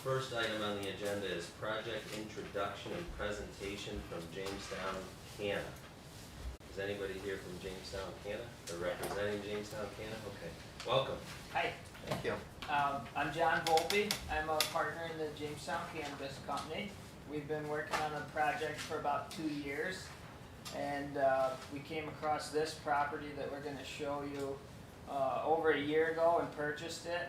first item on the agenda is project introduction and presentation from Jamestown, Canada. Is anybody here from Jamestown, Canada, or representing Jamestown, Canada? Okay, welcome. Hi, Thank you. I'm John Volpe. I'm a partner in the Jamestown Cannabis Company. We've been working on a project for about 2 years, and we came across this property that we're going to show you over a year ago and purchased it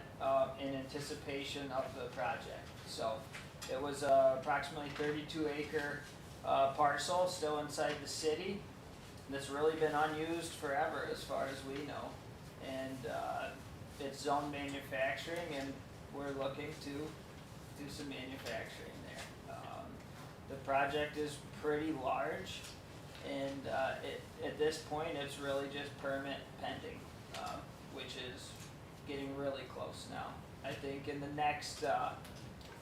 in anticipation of the project. So it was approximately 32-acre parcel still inside the city that's really been unused forever as far as we know, and it's zone manufacturing, and we're looking to do some manufacturing there. The project is pretty large, and at this point it's really just permit pending, which is getting really close now. I think in the next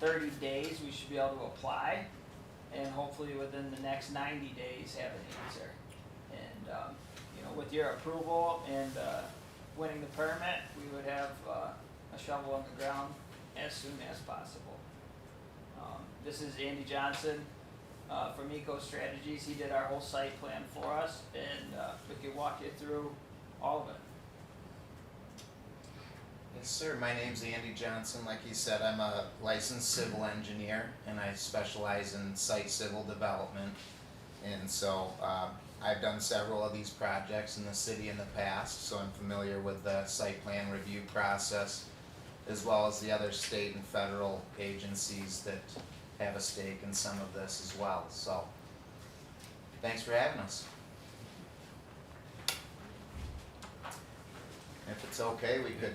30 days we should be able to apply, and hopefully within the next 90 days have an answer. And with your approval and winning the permit, we would have a shovel on the ground as soon as possible. This is Andy Johnson from Eco Strategies. He did our whole site plan for us, and we could walk you through all of it. Yes, sir. My name's Andy Johnson. Like he said, I'm a licensed civil engineer, and I specialize in site civil development. And so I've done several of these projects in the city in the past, so I'm familiar with the site plan review process, as well as the other state and federal agencies that have a stake in some of this as well. So thanks for having us. If it's okay, we could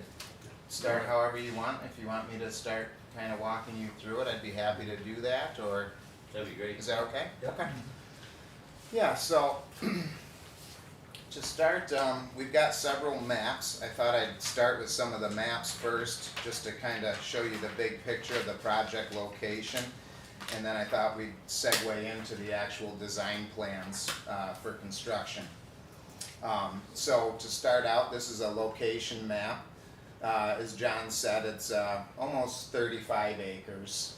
start however you want. If you want me to start kind of walking you through it, I'd be happy to do that, or That'd be great. is that okay? Yep. Okay. Yeah, so to start, we've got several maps. I thought I'd start with some of the maps first, just to kind of show you the big picture of the project location. And then I thought we'd segue into the actual design plans for construction. So to start out, this is a location map. As John said, it's almost 35 acres.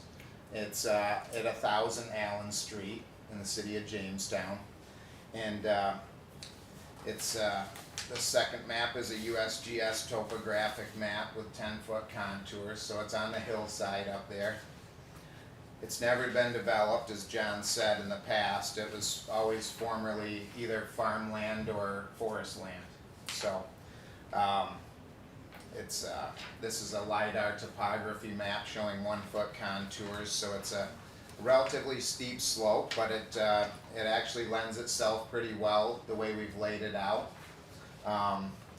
It's at 1000 Allen Street in the city of Jamestown. And it's the second map is a USGS topographic map with 10-foot contours, so it's on the hillside up there. It's never been developed, as John said, in the past. It was always formerly either farmland or forest land. So this is a LiDAR topography map showing 1-foot contours, so it's a relatively steep slope, but it actually lends itself pretty well the way we've laid it out.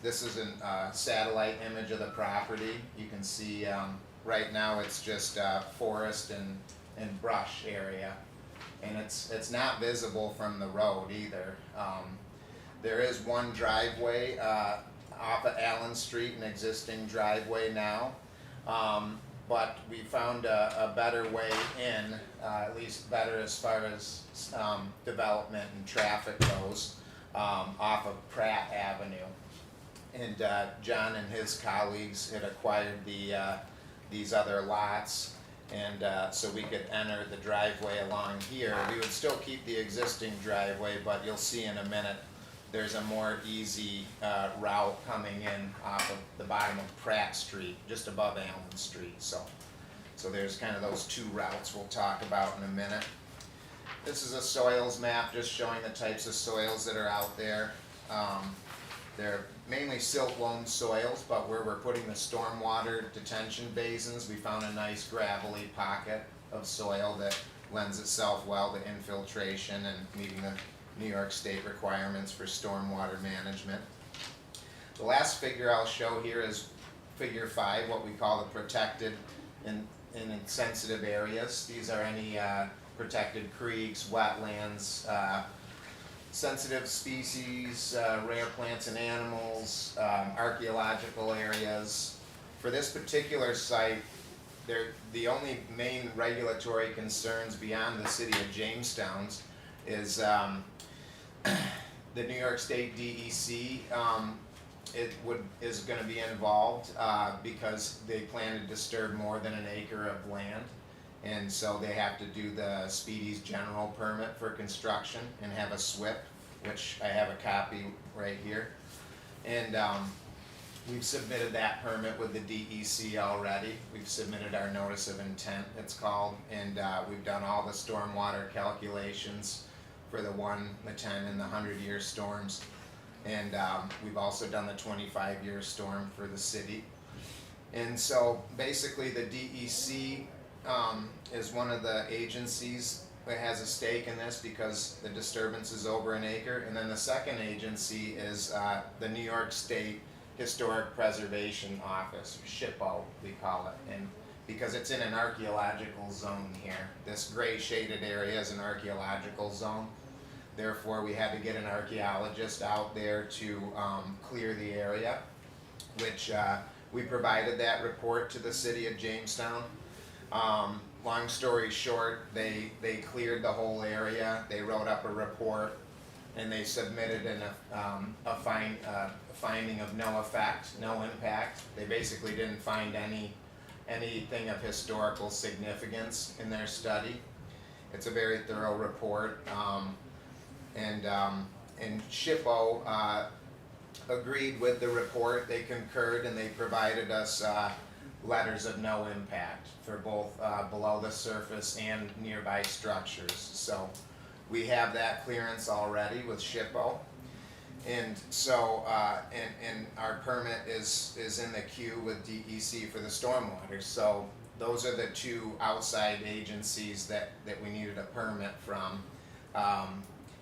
This is a satellite image of the property. You can see right now it's just forest and brush area, and it's not visible from the road either. There is one driveway off of Allen Street, an existing driveway now, but we found a better way in, at least better as far as development and traffic goes, off of Pratt Avenue. And John and his colleagues had acquired these other lots, and so we could enter the driveway along here. We would still keep the existing driveway, but you'll see in a minute there's a more easy route coming in off of the bottom of Pratt Street, just above Allen Street. So there's kind of those two routes we'll talk about in a minute. This is a soils map just showing the types of soils that are out there. They're mainly silt loam soils, but where we're putting the stormwater detention basins, we found a nice gravelly pocket of soil that lends itself well to infiltration and meeting the New York State requirements for stormwater management. The last figure I'll show here is figure 5, what we call the protected and sensitive areas. These are any protected creeks, wetlands, sensitive species, rare plants and animals, archaeological areas. For this particular site, the only main regulatory concerns beyond the city of Jamestown's is the New York State DEC is going to be involved because they plan to disturb more than an acre of land. And so they have to do the Speedy's general permit for construction and have a SWIP, which I have a copy right here. And we've submitted that permit with the DEC already. We've submitted our notice of intent, it's called, and we've done all the stormwater calculations for the 1, the 10, and the 100-year storms. And we've also done the 25-year storm for the city. And so basically the DEC is one of the agencies that has a stake in this because the disturbance is over an acre. And then the second agency is the New York State Historic Preservation Office, SHPO we call it. And because it's in an archaeological zone here, this gray shaded area is an archaeological zone. Therefore, we had to get an archaeologist out there to clear the area, which we provided that report to the city of Jamestown. Long story short, they cleared the whole area, they wrote up a report, and they submitted a finding of no effect, no impact. They basically didn't find anything of historical significance in their study. It's a very thorough report. And SHPO agreed with the report, they concurred, and they provided us letters of no impact for both below the surface and nearby structures. So we have that clearance already with SHPO. And so, and our permit is in the queue with DEC for the stormwater. So those are the two outside agencies that we needed a permit from.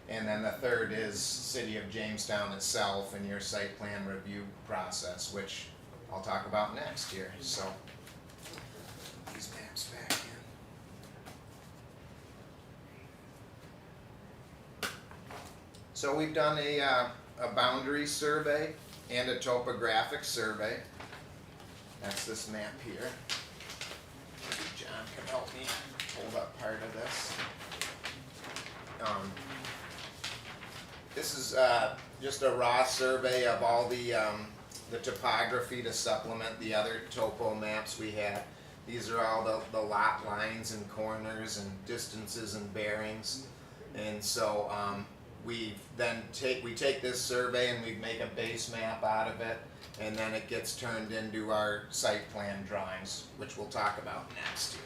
And then the third is City of Jamestown itself and your site plan review process, which I'll talk about next here. So these maps back in. So we've done a boundary survey and a topographic survey. That's this map here. Maybe John can help me hold up part of this. This is just a raw survey of all the topography to supplement the other topo maps we had. These are all the lot lines and corners and distances and bearings. And so we take this survey and we make a base map out of it, and then it gets turned into our site plan drawings, which we'll talk about next year.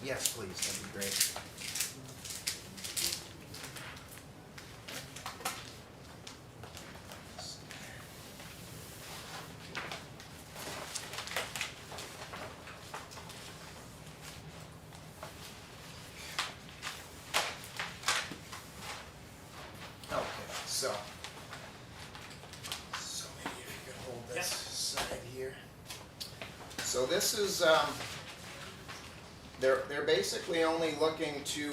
Yes, please, that'd be great. So maybe if you could hold this side here. So this is, they're basically only looking to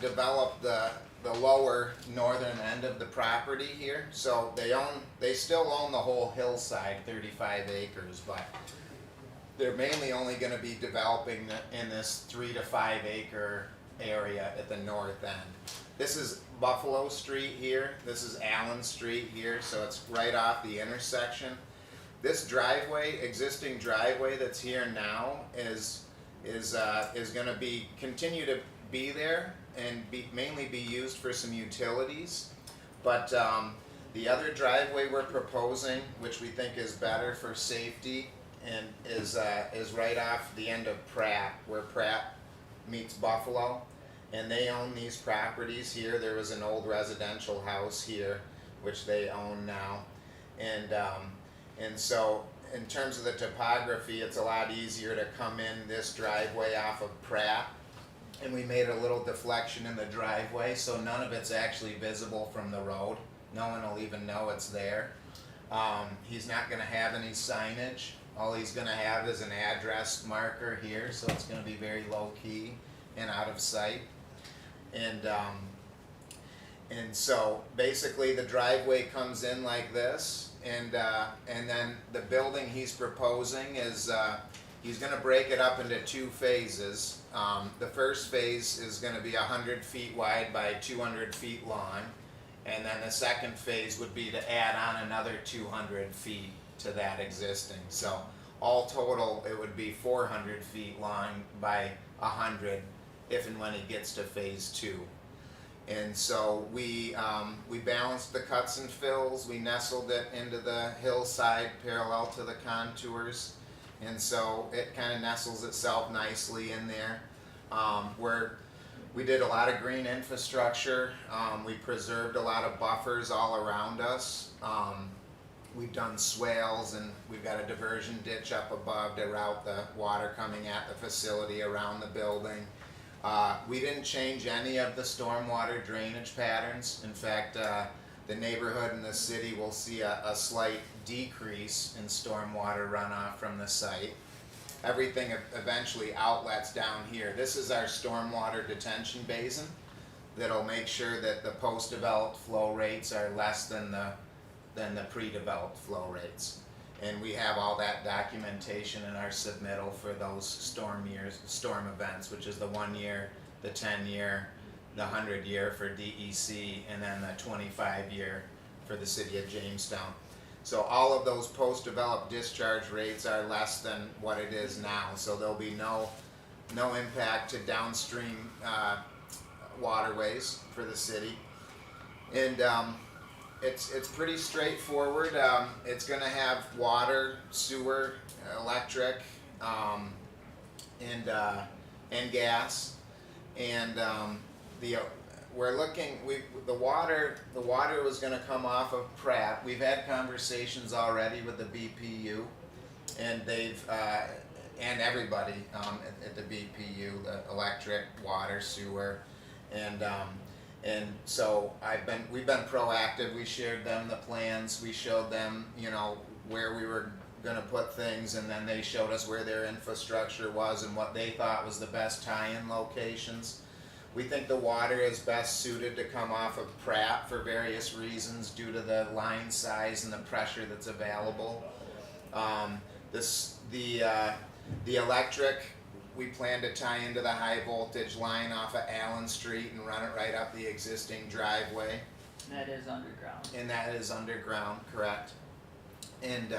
develop the lower northern end of the property here. So they still own the whole hillside, 35 acres, but they're mainly only going to be developing in this 3 to 5 acre area at the north end. This is Buffalo Street here, this is Allen Street here, so it's right off the intersection. This driveway, existing driveway that's here now is going to continue to be there and mainly be used for some utilities. But the other driveway we're proposing, which we think is better for safety, and is right off the end of Pratt, where Pratt meets Buffalo. And they own these properties here. There was an old residential house here, which they own now. And so in terms of the topography, it's a lot easier to come in this driveway off of Pratt. And we made a little deflection in the driveway, so none of it's actually visible from the road. No one will even know it's there. He's not gonna have any signage. All he's gonna have is an address marker here, so it's gonna be very low key and out of sight. And so basically the driveway comes in like this, and then the building he's proposing is he's going to break it up into 2 phases. The first phase is going to be 100 feet wide by 200 feet long, and then the second phase would be to add on another 200 feet to that existing. So all total, it would be 400 feet long by 100 if and when it gets to phase 2. And so we balanced the cuts and fills, we nestled it into the hillside parallel to the contours, and so it kind of nestles itself nicely in there. We did a lot of green infrastructure, we preserved a lot of buffers all around us. We've done swales, and we've got a diversion ditch up above to route the water coming at the facility around the building. We didn't change any of the stormwater drainage patterns. In fact, the neighborhood and the city will see a slight decrease in stormwater runoff from the site. Everything eventually outlets down here. This is our stormwater detention basin that'll make sure that the post-developed flow rates are less than the pre-developed flow rates. And we have all that documentation in our submittal for those storm events, which is the 1 year, the 10 year, the 100 year for DEC, and then the 25 year for the city of Jamestown. So all of those post-developed discharge rates are less than what it is now. So there'll be no impact to downstream waterways for the city. And it's pretty straightforward. It's going to have water, sewer, electric, and gas. And the water was going to come off of Pratt. We've had conversations already with the BPU, and they've and everybody at the BPU, the electric, water, sewer, and so we've been proactive. We shared them the plans. We showed them, where we were going to put things, and then they showed us where their infrastructure was and what they thought was the best tie-in locations. We think the water is best suited to come off of Pratt for various reasons due to the line size and the pressure that's available. The electric, we plan to tie into the high voltage line off of Allen Street and run it right up the existing driveway. That is underground. And that is underground, correct. And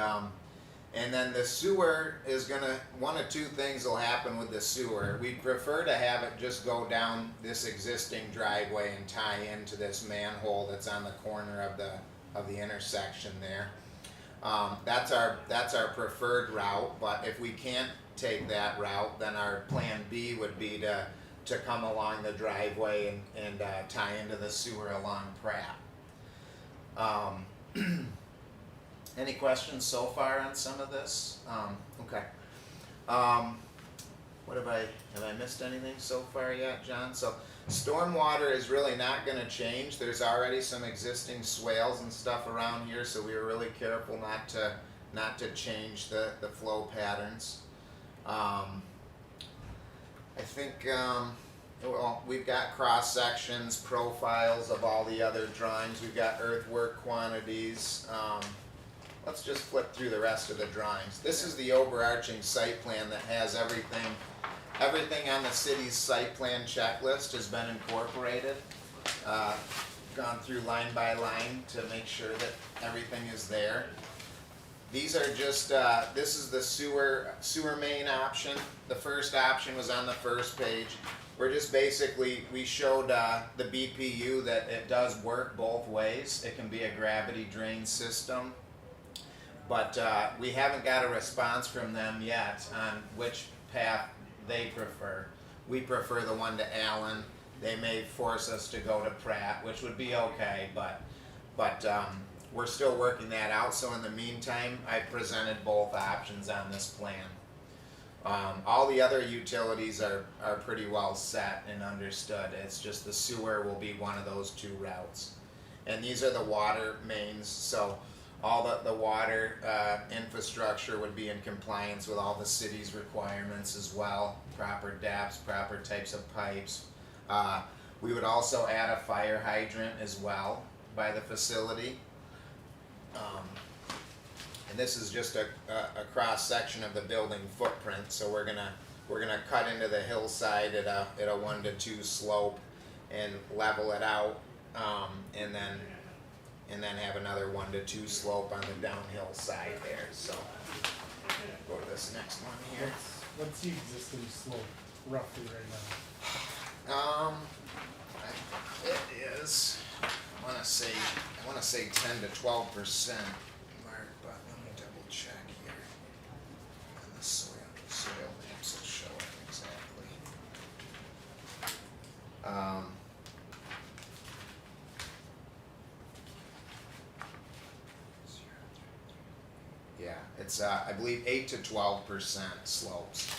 then the sewer is one of two things will happen with the sewer. We'd prefer to have it just go down this existing driveway and tie into this manhole that's on the corner of the intersection there. That's our preferred route, but if we can't take that route, then our plan B would be to come along the driveway and tie into the sewer along Pratt. Any questions so far on some of this? Okay. What have I missed anything so far yet, John? So stormwater is really not going to change. There's already some existing swales and stuff around here, so we were really careful not to change the flow patterns. I think we've got cross sections, profiles of all the other drawings. We've got earthwork quantities. Let's just flip through the rest of the drawings. This is the overarching site plan that has everything on the city's site plan checklist has been incorporated. Gone through line by line to make sure that everything is there. These are just, this is the sewer main option. The first option was on the first page. We're just we showed the BPU that it does work both ways. It can be a gravity drain system. But we haven't got a response from them yet on which path they prefer. We prefer the one to Allen. They may force us to go to Pratt, which would be okay, but we're still working that out. So in the meantime, I presented both options on this plan. All the other utilities are pretty well set and understood. It's just the sewer will be one of those two routes. And these are the water mains, so all the water infrastructure would be in compliance with all the city's requirements as well, proper depths, proper types of pipes. We would also add a fire hydrant as well by the facility. And this is just a cross section of the building footprint, so we're gonna cut into the hillside at a 1 to 2 slope and level it out, and then have another 1 to 2 slope on the downhill side there. So go to this next one here. What's the existing slope roughly right now? It is, I wanna say 10 to 12%, Mark, but let me double check here. And the soil maps will show it exactly. Yeah, it's, I believe 8 to 12% slopes.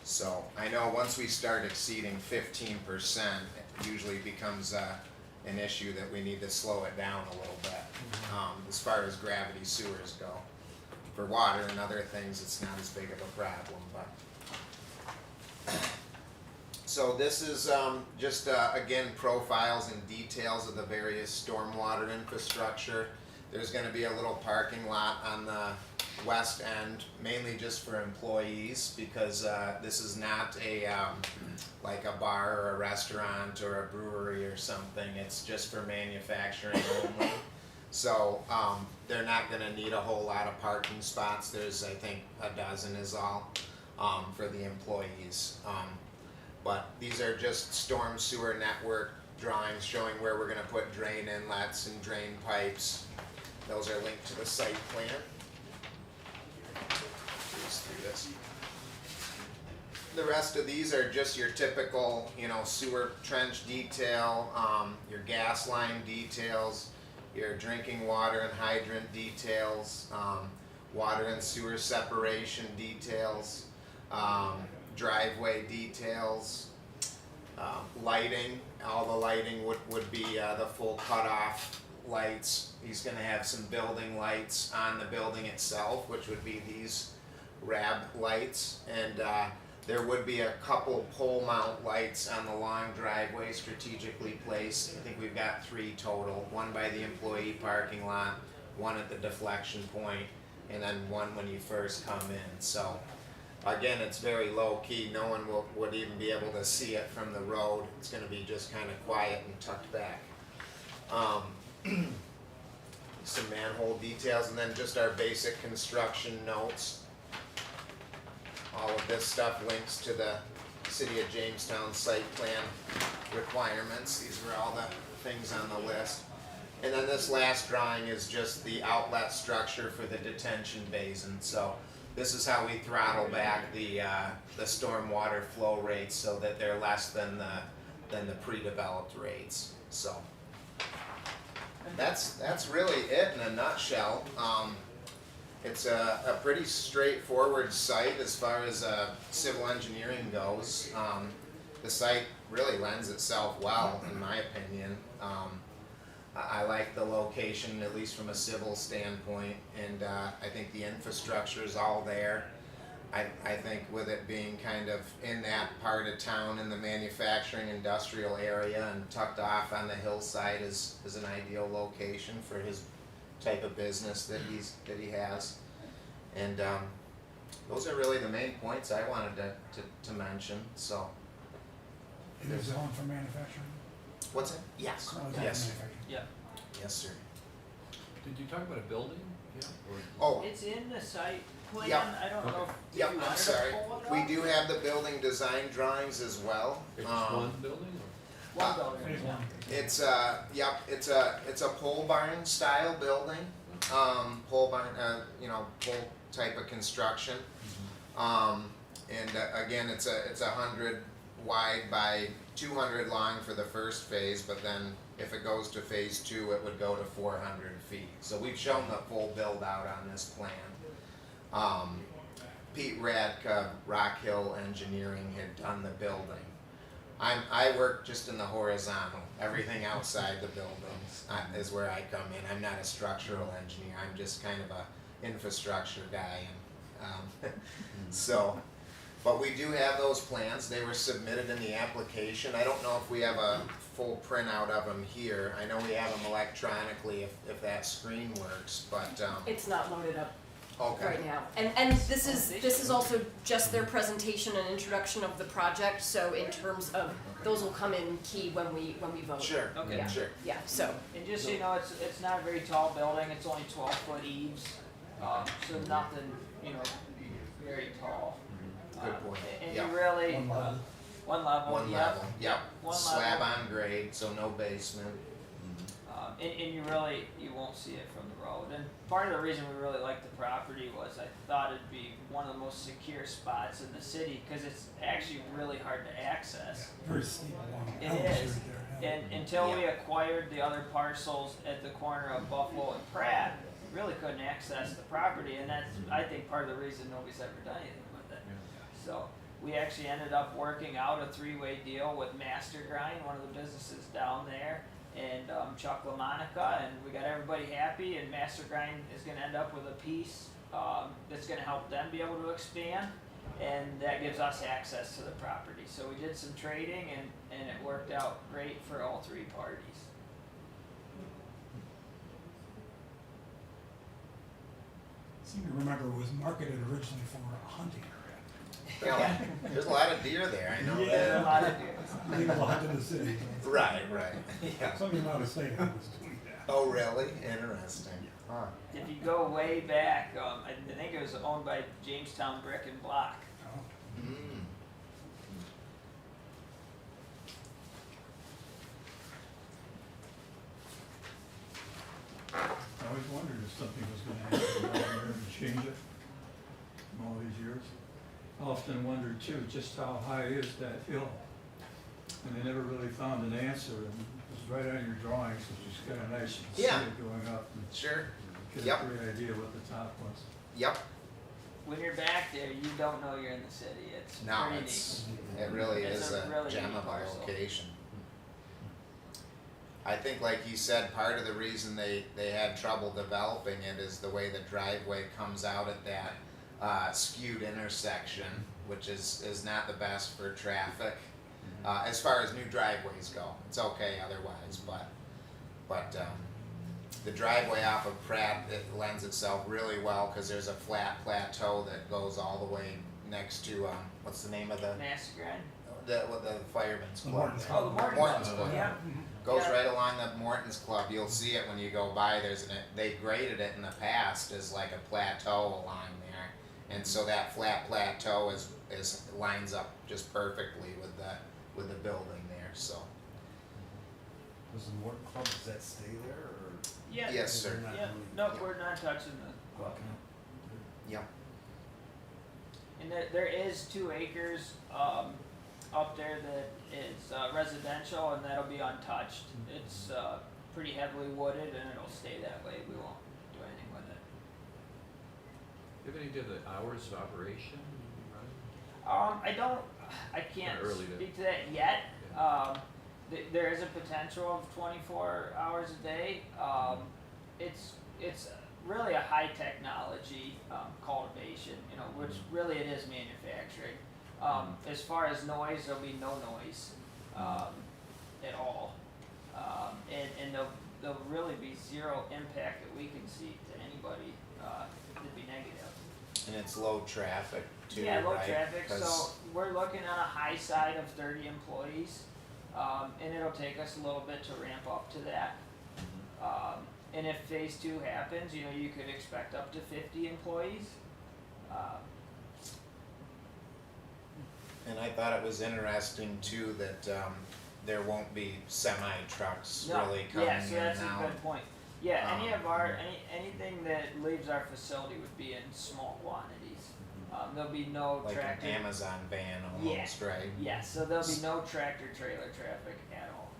So I know once we start exceeding 15%, it usually becomes an issue that we need to slow it down a little bit. As far as gravity sewers go. For water and other things, it's not as big of a problem, but. So this is just again profiles and details of the various stormwater infrastructure. There's gonna be a little parking lot on the west end, mainly just for employees, because this is not a like a bar or a restaurant or a brewery or something. It's just for manufacturing only. So they're not gonna need a whole lot of parking spots. There's, I think, a dozen is all for the employees. But these are just storm sewer network drawings showing where we're gonna put drain inlets and drain pipes. Those are linked to the site plan. Cruise through this. The rest of these are just your typical, sewer trench detail, your gas line details, your drinking water and hydrant details, water and sewer separation details, driveway details, lighting. All the lighting would be the full cutoff lights. He's gonna have some building lights on the building itself, which would be these RAB lights, and there would be a couple pole mount lights on the long driveway strategically placed. I think we've got 3 total, one by the employee parking lot, one at the deflection point, and then one when you first come in. So again, it's very low key. No one would even be able to see it from the road. It's gonna be just kind of quiet and tucked back. Some manhole details, and then just our basic construction notes. All of this stuff links to the City of Jamestown site plan requirements. These were all the things on the list. And then this last drawing is just the outlet structure for the detention basin. So this is how we throttle back the stormwater flow rates so that they're less than the pre-developed rates. So that's really it in a nutshell. It's a pretty straightforward site as far as civil engineering goes. The site really lends itself well, in my opinion. I like the location, at least from a civil standpoint, and I think the infrastructure is all there. I think with it being kind of in that part of town in the manufacturing industrial area and tucked off on the hillside is an ideal location for his type of business that he has. And those are really the main points I wanted to mention. So It is zoned for manufacturing? what's it? Yes. Oh, it's Yes. manufacturing. Yeah, Yes, sir. Did you talk about a building? Yeah. Oh, it's in the site plan. Yep. I don't know if yep, you I'm wanted to sorry. pull it We up. do have the building design drawings as well. It's just one building or? One building, Phase yeah. one. It's a pole barn style building, pole barn, pole type of construction. Again, it's 100 wide by 200 long for the first phase, but then if it goes to phase 2, it would go to 400 feet. So we've shown the full build out on this plan. Pete Radka, Rock Hill Engineering, had done the building. I work just in the horizontal. Everything outside the buildings is where I come in. I'm not a structural engineer. I'm just kind of a infrastructure guy. But we do have those plans. They were submitted in the application. I don't know if we have a full printout of them here. I know we have them electronically if that screen works, but, It's not loaded up okay. right now. And this is also just their presentation and introduction of the project, so in terms of, those will come in key when we vote. Sure, Okay. Yeah. sure. Yeah, so, And just so you know, it's not a very tall building, it's only 12-foot eaves, so nothing very tall. Good point. And Yep. you really, One level. one level, One yep. level, yep. One Slab level. on grade, so no basement. And you won't see it from the road. And part of the reason we really liked the property was I thought it'd be one of the most secure spots in the city, cause it's actually really hard to access. Very steep along the It elms is. right there. And until we acquired the other parcels at the corner of Buffalo and Pratt, we really couldn't access the property, and that's, I think, part of the reason nobody's ever done anything with it. So, we actually ended up working out a three-way deal with Master Grind, one of the businesses down there, and Chuck LaMonica, and we got everybody happy, and Master Grind is gonna end up with a piece that's gonna help them be able to expand, and that gives us access to the property. So we did some trading, and it worked out great for all three parties. Seem to remember it was marketed originally for a hunting area. Yeah, there's a lot of deer there, I know Yeah. There's a that. lot of deals. Illegal hunt in the city. Right, yeah. Something out of state was doing that. Oh, really? Interesting. Huh. If you go way back, I think it was owned by Jamestown Brick and Block. Oh. Mm. I always wondered if something was gonna happen down there and change it from all these years. I often wondered too, just how high is that hill? And I never really found an answer, and it was right on your drawings, which is kinda nice, you can see Yeah. it going up and Sure. get Yep. a great idea what the top was. Yep. When you're back there, you don't know you're in the city. It's No, pretty it's, neat. it really It's is a a really gem neat of a parcel. location. I think like you said, part of the reason they had trouble developing it is the way the driveway comes out at that skewed intersection, which is not the best for traffic. As far as new driveways go, it's okay otherwise, but the driveway off of Pratt, it lends itself really well, cause there's a flat plateau that goes all the way next to, what's the name of the, Master Grind. the fireman's The club Morton's there? Oh, the Morton's Morton's Club, Club. yeah. Goes Yeah. right along the Morton's Club, you'll see it when you go by, they graded it in the past as like a plateau along there. And so that flat plateau lines up just perfectly with the building there, so. Does the Morton Club, does that stay there, or? Yeah. Yes, sir. They're not Yeah. really- Nope, we're not touching the club. Yep. And there is 2 acres up there that is residential, and that'll be untouched. It's pretty heavily wooded, and it'll stay that way. We won't do anything with it. Do you have any idea of the hours of operation running? I can't Kinda early to- speak to that yet. There is a potential of 24 hours a day. It's really a high technology cultivation, which really it is manufacturing. As far as noise, there'll be no noise at all, and there'll really be zero impact that we can see to anybody that'd be negative. And it's low traffic too, Yeah, low right? traffic, 'Cause- so we're looking on a high side of 30 employees, and it'll take us a little bit to ramp up to that. And if phase 2 happens, you could expect up to 50 employees. And I thought it was interesting too that there won't be semi trucks No, really coming yeah, so in that's and a out. good point. Yeah, anything that leaves our facility would be in small quantities. There'll be no Like tractor. an Amazon van almost, right? Yes, so there'll be no tractor trailer traffic at all.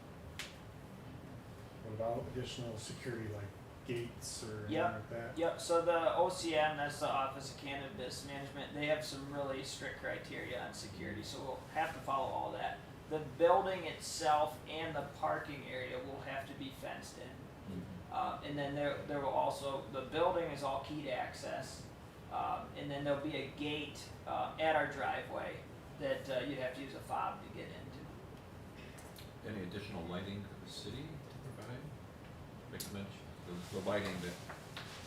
What about additional security, like gates or anything Yep. like that? Yep, so the OCM, that's the Office of Cannabis Management, they have some really strict criteria on security, so we'll have to follow all that. The building itself and the parking area will have to be fenced in. And then there will also, the building is all keyed access, and then there'll be a gate at our driveway that you'd have to use a fob to get into. Any additional lighting for the city to provide? Make mention, the lighting that,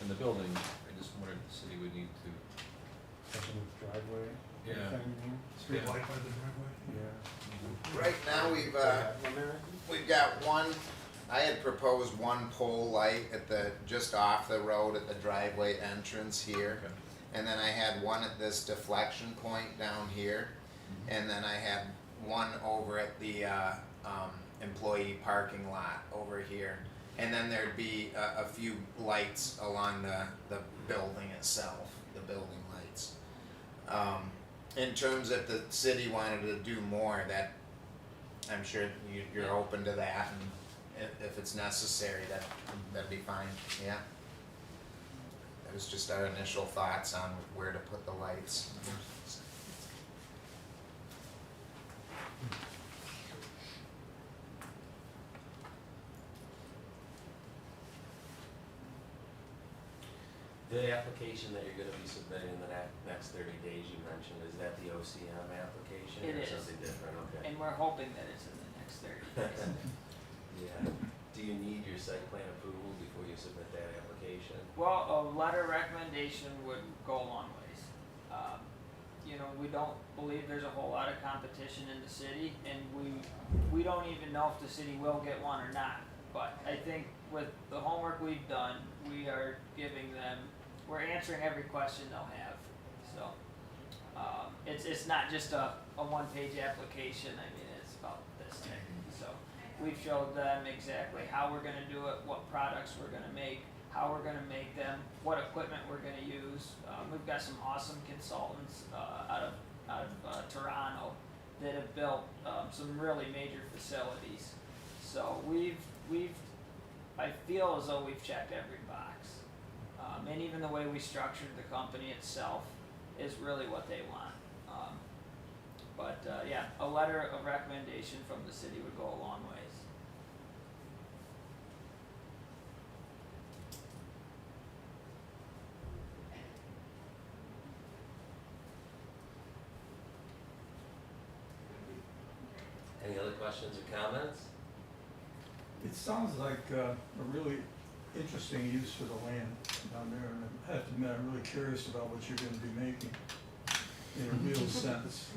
in the building, I just wondered if the city would need to, Especially with driveway, Yeah. everything, Street light by the driveway. yeah. Right now, we've got one, I had proposed one pole light just off the road at the driveway entrance here. and then I had one at this deflection point down here, and then I had one over at the employee parking lot over here. And then there'd be a few lights along the building itself, the building lights. In terms of the city wanted to do more, that, I'm sure you're open to that, and if it's necessary, that'd be fine, yeah. That was just our initial thoughts on where to put the lights. The application that you're gonna be submitting in the next 30 days, you mentioned, is that the OCM application It or is. something different? Okay. And we're hoping that it's in the next 30 days. Yeah. Do you need your site plan approval before you submit that application? Well, a letter of recommendation would go a long ways. You know, we don't believe there's a whole lot of competition in the city, and we don't even know if the city will get one or not. But I think with the homework we've done, we are giving them, we're answering every question they'll have. So, it's not just a one-page application, I mean, it's about this thick. So, we've showed them exactly how we're gonna do it, what products we're gonna make, how we're gonna make them, what equipment we're gonna use. We've got some awesome consultants, out of Toronto that have built, some really major facilities. So I feel as though we've checked every box. And even the way we structured the company itself is really what they want. Yeah, a letter of recommendation from the city would go a long ways. Any other questions or comments? It sounds like a really interesting use for the land down there, and I have to admit, I'm really curious about what you're gonna be making in a real sense.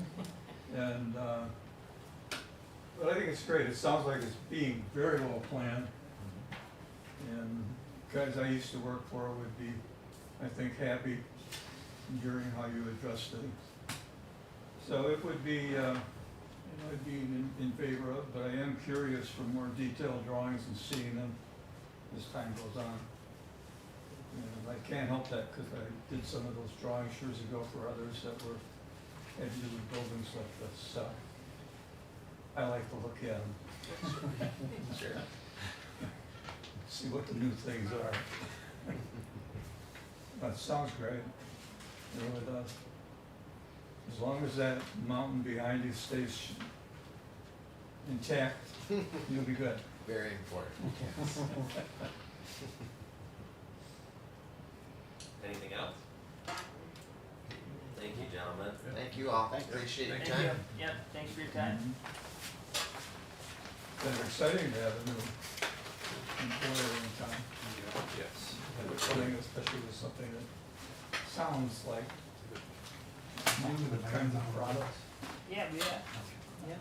And, but I think it's great, it sounds like it's being very well planned. And guys I used to work for would be, I think, happy hearing how you address things. So it would be, I'd be in favor of, but I am curious for more detailed drawings and seeing them as time goes on. And I can't help that because I did some of those drawings years ago for others that had to do with buildings like this, so I like to look at them. Sure. See what the new things are. That sounds great, it really does. As long as that mountain behind you stays intact, you'll be good. Very important, yes. Anything else? Thank you, gentlemen. Thank you all, appreciate your Thank time. you. Yep, thanks for your time. It's exciting to have a new employer in town. Yes. Something, especially with something that sounds like new kinds of products. Yeah, yeah. Yeah.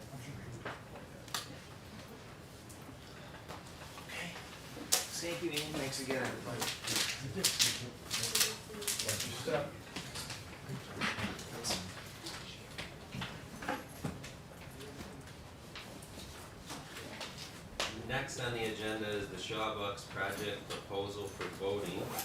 Thank you, Ian. Thanks again, everybody. Watch your step. Next on the agenda is the Shaw Bucks project proposal for voting. I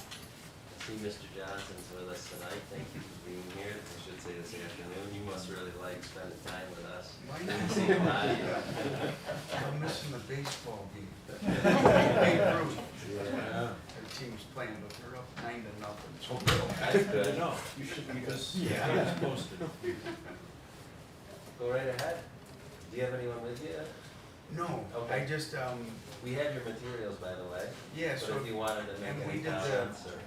see Mr. Johnson's with us tonight. Thank you for being here. I should say this afternoon. You must really like spending time with us. Why Didn't not? see you live. I'm missing the baseball game. Babe Ruth. Yeah. Their team's playing, but they're up 9-0. That's good. No, you should, because Yeah. it's posted. Go right ahead. Do you have anyone with you? No, Okay. I just, We had your materials, by the way. yeah, But so, if you wanted to make and we any did the- comments or.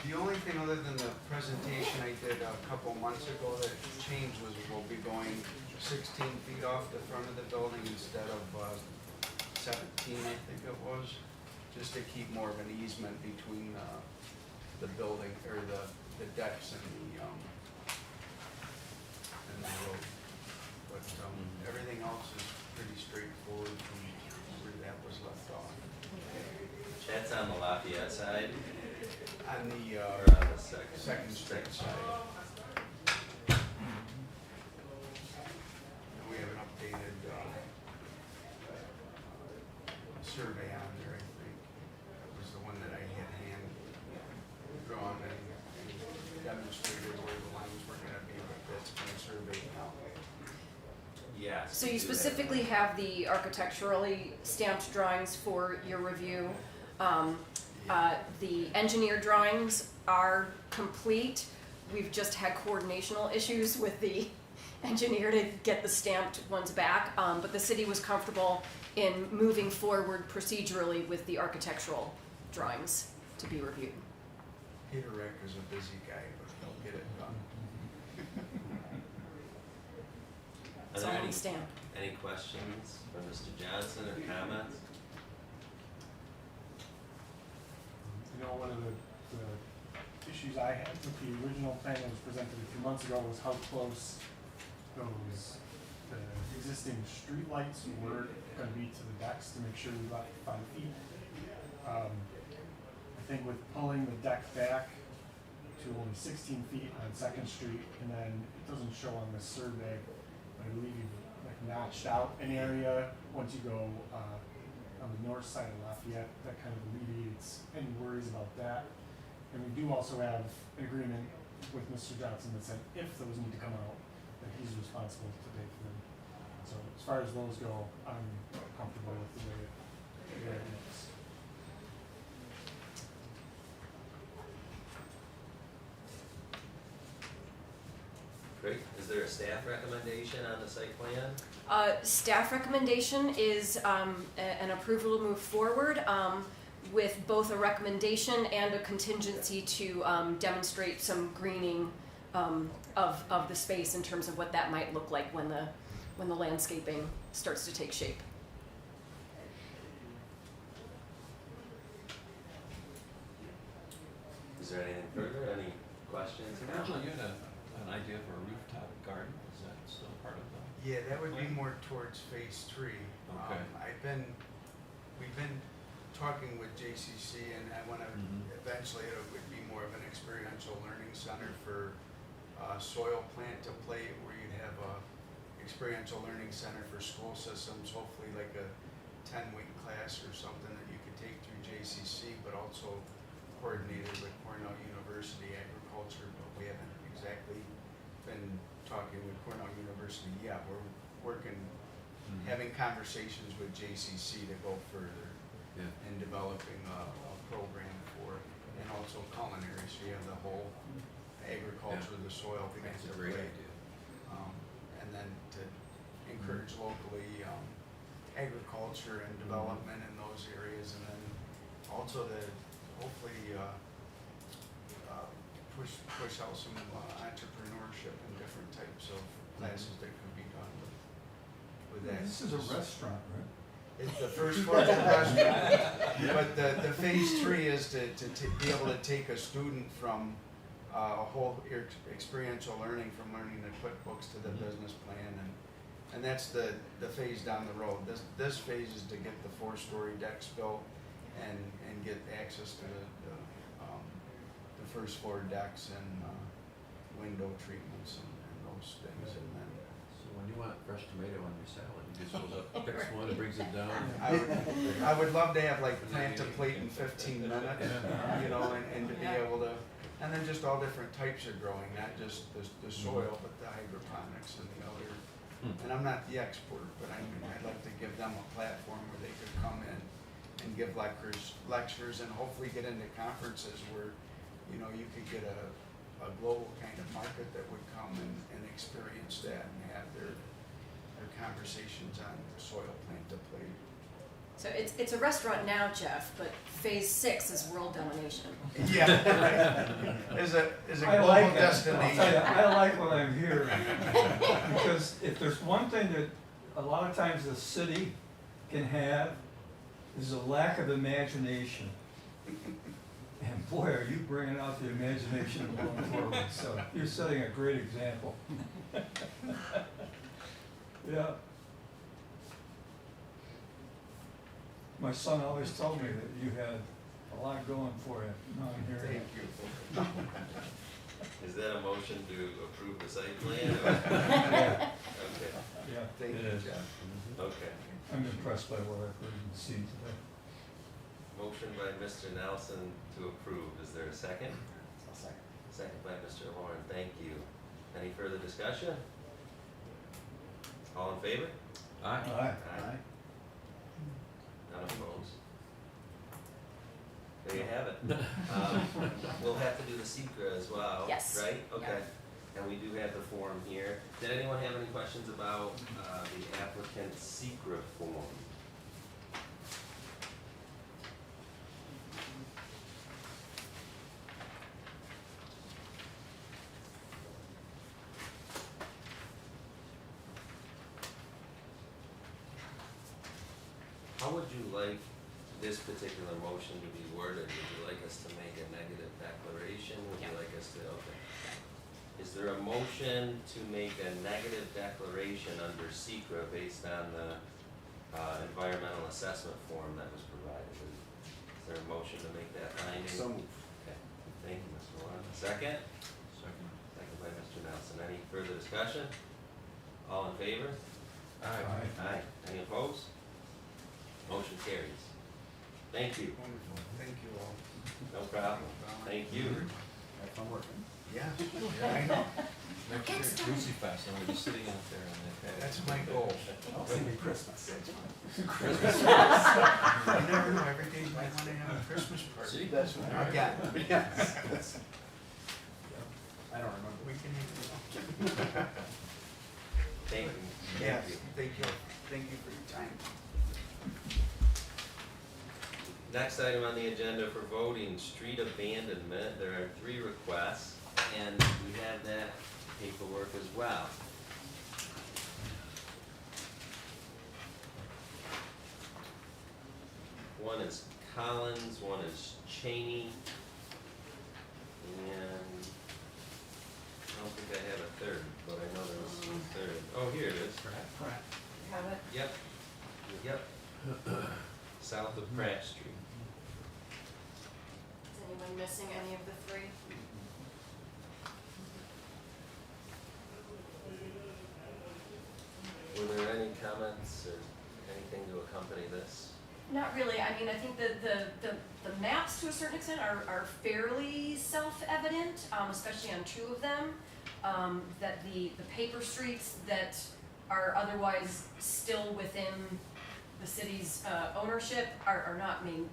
the only thing other than the presentation I did a couple months ago that changed was we'll be going 16 feet off the front of the building instead of 17, I think it was, just to keep more of an easement between the building, or the decks and the road. But everything else is pretty straightforward from where that was left off. That's on the Lafayette side On the or on the south? Second Street side. And we have an updated, survey on there, I think. That was the one that I had hand drawn and demonstrated where the lines were gonna be, but that's been surveyed now. Yes. So we you do that. specifically have the architecturally stamped drawings for your review. The engineer drawings are complete. We've just had coordinational issues with the engineer to get the stamped ones back, but the city was comfortable in moving forward procedurally with the architectural drawings to be reviewed. Peter Rick is a busy guy, but he'll get it done. Are It's there all any, on stamp. any questions for Mr. Johnson or comments? You know, one of the issues I had with the original plan that was presented a few months ago was how close the existing streetlights were gonna be to the decks to make sure we left 5 feet. I think with pulling the deck back to only 16 feet on Second Street, and then it doesn't show on this survey, but I believe you've like notched out an area once you go on the north side of Lafayette. That kind of alleviates any worries about that. And we do also have an agreement with Mr. Johnson that said if those need to come out, that he's responsible to pay for them. So as far as those go, I'm comfortable with the way it looks. Great. Is there a staff recommendation on the site plan? Staff recommendation is an approval to move forward with both a recommendation and a contingency to demonstrate some greening of the space in terms of what that might look like when the landscaping starts to take shape. Is there anything further? Any questions? Originally, you had an idea for a rooftop garden, is that still part of the? Yeah, that would be more towards phase 3. Okay. We've been talking with JCC, and I wanna, eventually it would be more of an experiential learning center for soil plant to plate, where you'd have a experiential learning center for school systems, hopefully like a 10-week class or something that you could take through JCC, but also coordinated with Cornell University Agriculture, but we haven't exactly been talking with Cornell University yet. We're working, having conversations with JCC to go further in developing a program for, and also culinary, so you have the whole agriculture, the soil plant That's a to great plate. idea. And then to encourage locally agriculture and development in those areas, and then also to hopefully push out some entrepreneurship and different types of classes that could be done with that. This is a restaurant, right? It's the first floor is a restaurant, but the phase 3 is to be able to take a student from a whole experiential learning, from learning to put books to the business plan, and that's the phase down the road. This phase is to get the 4-story decks built and get access to the first floor decks and window treatments and those things, and then So when you want fresh tomato on your salad, you just goes up, picks one, and brings it down. I would love to have like plant a plate in 15 minutes, you know, and to be able to, and then just all different types of growing, not just the soil, but the hydroponics and the other. And I'm not the expert, but I'd like to give them a platform where they could come in and give lectures and hopefully get into conferences where, you know, you could get a global kind of market that would come and experience that and have their conversations on soil plant to plate. So it's a restaurant now, Jeff, but phase 6 is world domination. Yeah, right. Is a I global like it. I'll destination. tell you, I like what I'm hearing, because if there's one thing that a lot of times the city can have, is a lack of imagination. And boy, are you bringing out the imagination going forward, so you're setting a great example. Yeah. My son always told me that you had a lot going for you. Now I'm hearing Thank it. you. Is that a motion to approve the site plan? or- Yeah, Okay, yeah, Thank it you, is. Jeff. okay. I'm impressed by what I've heard and seen today. Motion by Mr. Nelson to approve. Is there a second? I'll second. Second by Mr. Lauren. Thank you. Any further discussion? All in favor? Aye. Aye. None opposed. There you have it. We'll have to do the secret as well, Yes. right? Okay. And we do have the form here. Did anyone have any questions about the applicant's secret form? How would you like this particular motion to be worded? Would you like us to make a negative declaration? Would you Yeah. like us to, okay. Is there a motion to make a negative declaration under SECR based on the environmental assessment form that was provided? Is there a motion to make that binding? So moved. Okay, thank you, Mr. Warren. Second? Second. Second by Mr. Nelson. Any further discussion? All in favor? Aye. Aye. Any opposed? Motion carries. Thank you. Wonderful, thank you all. No problem. Thank you. Have fun working. Yeah, I know, Next year, Lucy Fest, I'm gonna be sitting out there on that pad. that's my goal. I'll see you Christmas. You never know, every day you might wanna have a Christmas party. See? That's right. Again. Yes. I don't remember. We can even. Thank you. Yes, Thank you. thank you for your time. Next item on the agenda for voting, street abandonment. There are 3 requests, and we have that paperwork as well. One is Collins, one is Cheney, and I don't think I have a third, but I know there was a third. Oh, here it is. Have it? Yep, yep. South of Pratt Street. Is anyone missing any of the 3? Were there any comments or anything to accompany this? Not really. I mean, I think the maps to a certain extent are fairly self-evident, especially on 2 of them. That the paper streets that are otherwise still within the city's ownership are not, I mean,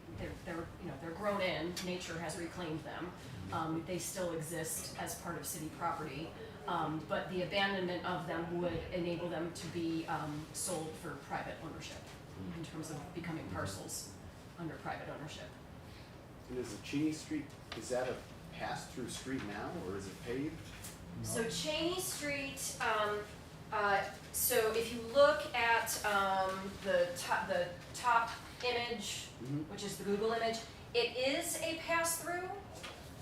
they're grown in, nature has reclaimed them. They still exist as part of city property. But the abandonment of them would enable them to be sold for private ownership in terms of becoming parcels under private ownership. And is the Cheney Street, is that a pass-through street now, or is it paved? So Cheney Street, so if you look at the top image, Mhm. which is the Google image, it is a pass-through.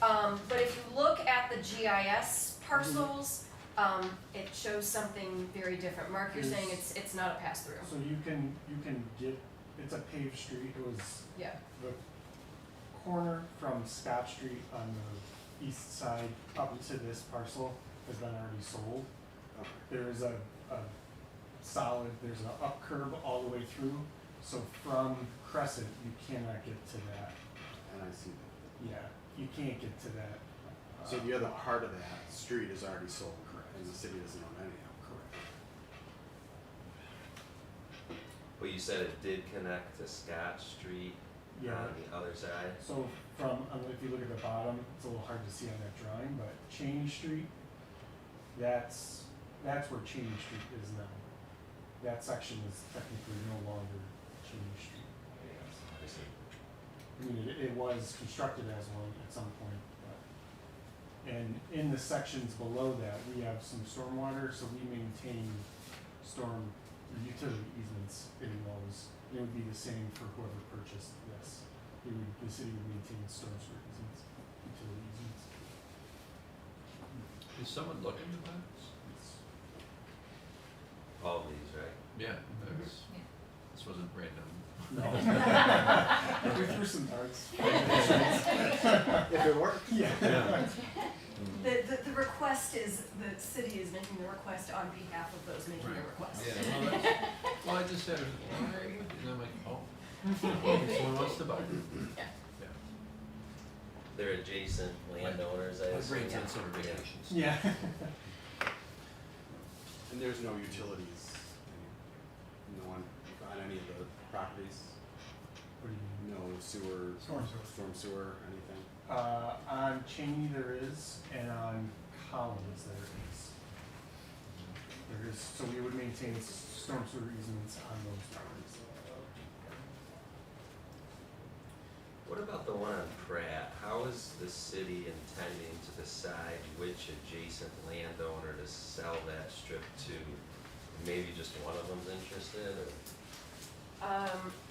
But if you look at the GIS parcels, it shows something very different. Mark, you're saying it's not a pass-through. So you can get, it's a paved street. It was Yeah. the corner from Scott Street on the east side up to this parcel has been already sold. Okay. There is a solid, there's an up curb all the way through, so from Crescent, you cannot get to that. And I see that. Yeah, you can't get to that. So the other part of that street is already sold. Correct. And the city doesn't own any of it. Correct. But you said it did connect to Scott Street Yeah. on the other side? So from, if you look at the bottom, it's a little hard to see on that drawing, but Cheney Street, that's where Cheney Street is now. That section is technically no longer Cheney Street. I see. I mean, it was constructed as one at some point, but. And in the sections below that, we have some stormwater, so we maintain storm utility easements in those. It would be the same for whoever purchased this. The city would maintain storm sewer easements, utility easements. Is someone looking at that? All of these, right? Yeah, that's, this wasn't random. No. We threw some darts. If it works. Yeah. Yeah. The request is, the city is making the request on behalf of those making the request. Yeah, well, that's, well, I just said, and I'm like, oh, someone wants to buy it. Yeah. Yeah. They're adjacent landowners, I It assume. brings in summer vacations. Yeah. And there's no utilities, no on any of the properties, What do you mean? no sewer, Storm sewer. storm sewer, anything? On Cheney there is, and on Collins there is. There is, so we would maintain storm sewer easements on those properties. What about the one on Pratt? How is the city intending to decide which adjacent landowner to sell that strip to? Maybe just one of them's interested, or?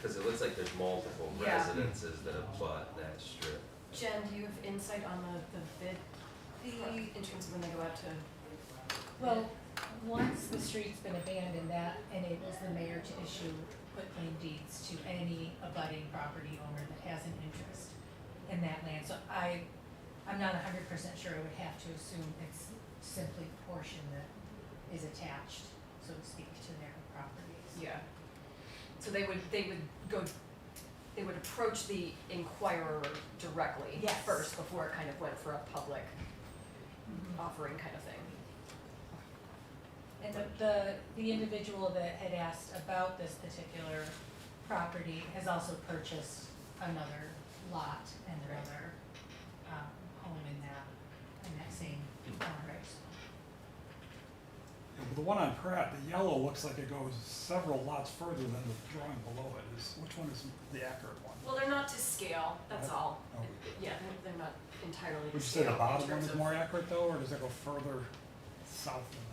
Cause it looks like there's multiple Yeah. residences that abut that strip. Jen, do you have insight on the bid, in terms of when they go out to? Well, once the street's been abandoned, that enables the mayor to issue quitclaim deeds to any abutting property owner that has an interest in that land. So I'm not 100% sure. I would have to assume it's simply a portion that is attached, so to speak, to their properties. Yeah. So they would approach the inquirer directly Yes. first before it kind of went for a public offering kind of thing. And the individual that had asked about this particular property has also purchased another lot and another home in that same corner. Yeah, but the one on Pratt, the yellow looks like it goes several lots further than the drawing below it is. Which one is the accurate one? Well, they're not to scale, that's all. Oh. Yeah, they're not entirely to Would you say scale the bottom in one terms is of. more accurate though, or does it go further south than that?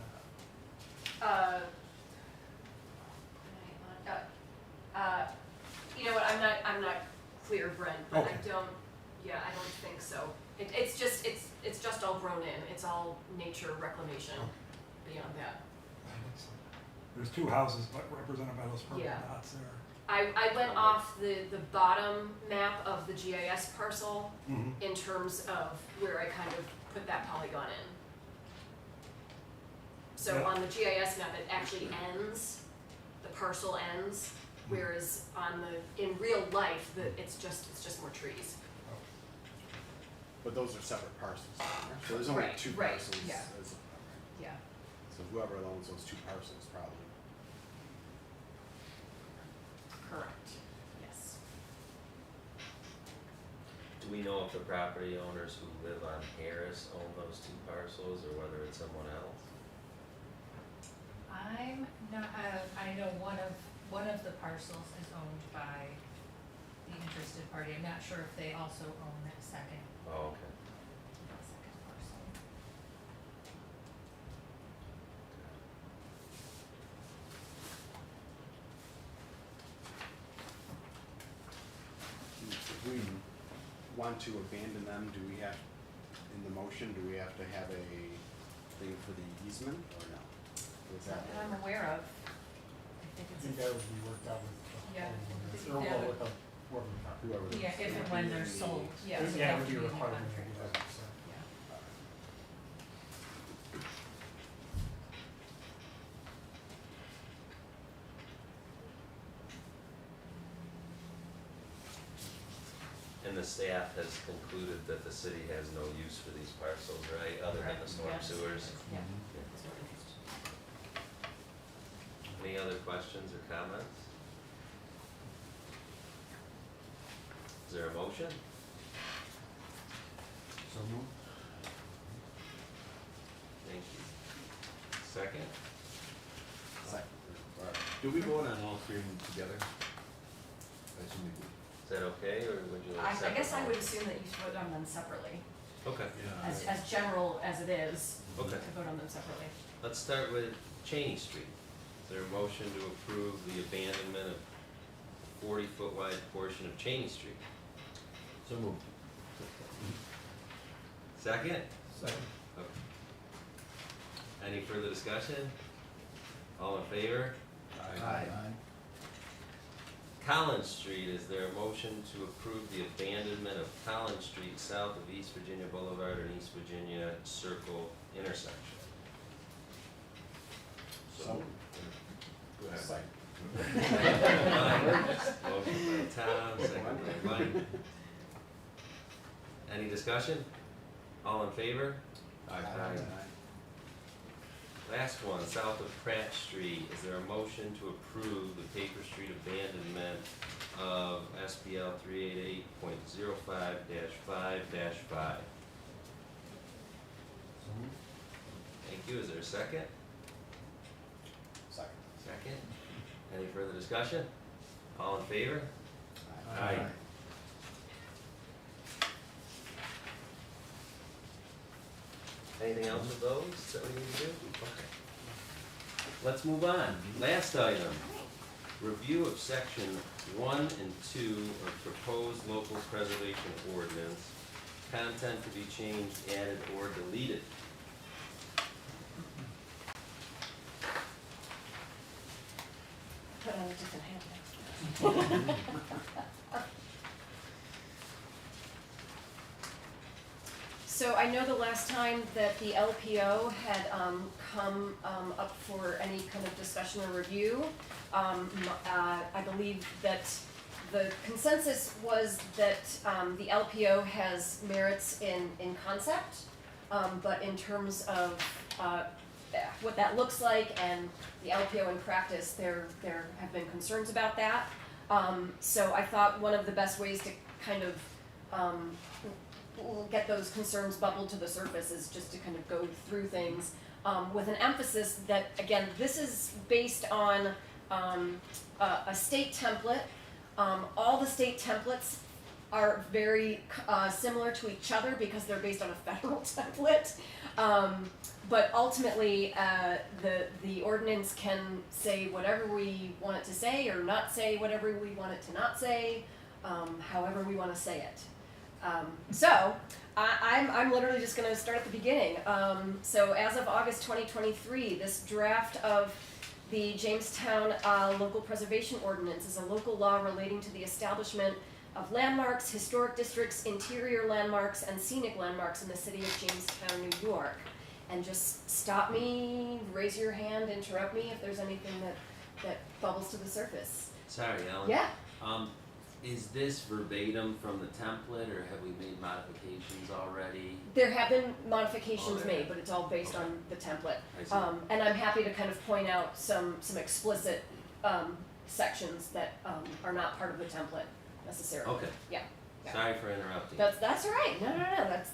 You know what, I'm not clear, Brent, but Okay. I don't think so. It's just all grown in, it's all nature reclamation beyond that. There's two houses but represented by those purple Yeah. dots there. I went off the bottom map of the GIS parcel Mm-hmm. in terms of where I kind of put that polygon in. So Yeah. on the GIS map, it actually ends, the parcel ends, whereas in real life, it's just more trees. But those are separate parcels, so there's only Right, two right, parcels. yeah. as- Yeah. So whoever owns those two parcels probably. Correct, yes. Do we know if the property owners who live on Harris own those two parcels, or whether it's someone else? I'm not, I know one of the parcels is owned by the interested party. I'm not sure if they also own that second Oh, okay. parcel. If we want to abandon them, do we have, in the motion, do we have to have a thing for the easement or no? Is Not that? that I'm aware of. I think I it's think that would be worked out with the Yeah. homeowners, Yeah. or well, with the, whoever the property. Whoever. Yeah, if and when they're sold. Yeah. so they Yeah, it have would to be in the required to contract. do that, so. Yeah. And the staff has concluded that the city has no use for these parcels, right, other than the storm Yes. sewers? Yeah. Any other questions or comments? Is there a motion? So moved. Thank you. Second? Second. Alright. Do we vote on all three of them together? I assume we do. Is that okay, or would you like I separate? guess I would assume that you should vote on them separately, Okay, as general as it is, okay. to vote on them separately. Let's start with Cheney Street. Is there a motion to approve the abandonment of 40-foot wide portion of Cheney Street? So moved. Second? Second. Okay. Any further discussion? All in favor? Aye. Collins Street, is there a motion to approve the abandonment of Collins Street south of East Virginia Boulevard and East Virginia Circle intersection? So, Go ahead. second. Motion by Tom, second by Mike. Any discussion? All in favor? Aye. Last one, south of Pratt Street, is there a motion to approve the Paper Street abandonment of SBL 388.05-5-5? Thank you, is there a second? Second. Second. Any further discussion? All in favor? Aye. Anything else with those that we need to do? Okay. Let's move on. Last item, review of section 1 and 2 of proposed local preservation ordinance. Content to be changed, added, or deleted. Put on a different hat next. So I know the last time that the LPO had come up for any kind of discussion or review, I believe that the consensus was that the LPO has merits in concept, but in terms of what that looks like and the LPO in practice, there have been concerns about that. So I thought one of the best ways to kind of get those concerns bubbled to the surface is just to kind of go through things with an emphasis that, again, this is based on a state template. All the state templates are very similar to each other because they're based on a federal template. But ultimately, the ordinance can say whatever we want it to say or not say whatever we want it to not say, however we want to say it. So I'm literally just going to start at the beginning. So as of August 2023, this draft of the Jamestown Local Preservation Ordinance is a local law relating to the establishment of landmarks, historic districts, interior landmarks, and scenic landmarks in the city of Jamestown, New York. And just stop me, raise your hand, interrupt me if there's anything that bubbles to the surface. Sorry, Ellen. Yeah. Is this verbatim from the template, or have we made modifications already? There have been modifications Oh, there made, have. but it's all based Okay. on the template. I see. And I'm happy to kind of point out some explicit sections that are not part of the template necessarily. Okay. Yeah. Yeah. Sorry for interrupting. That's all right. No.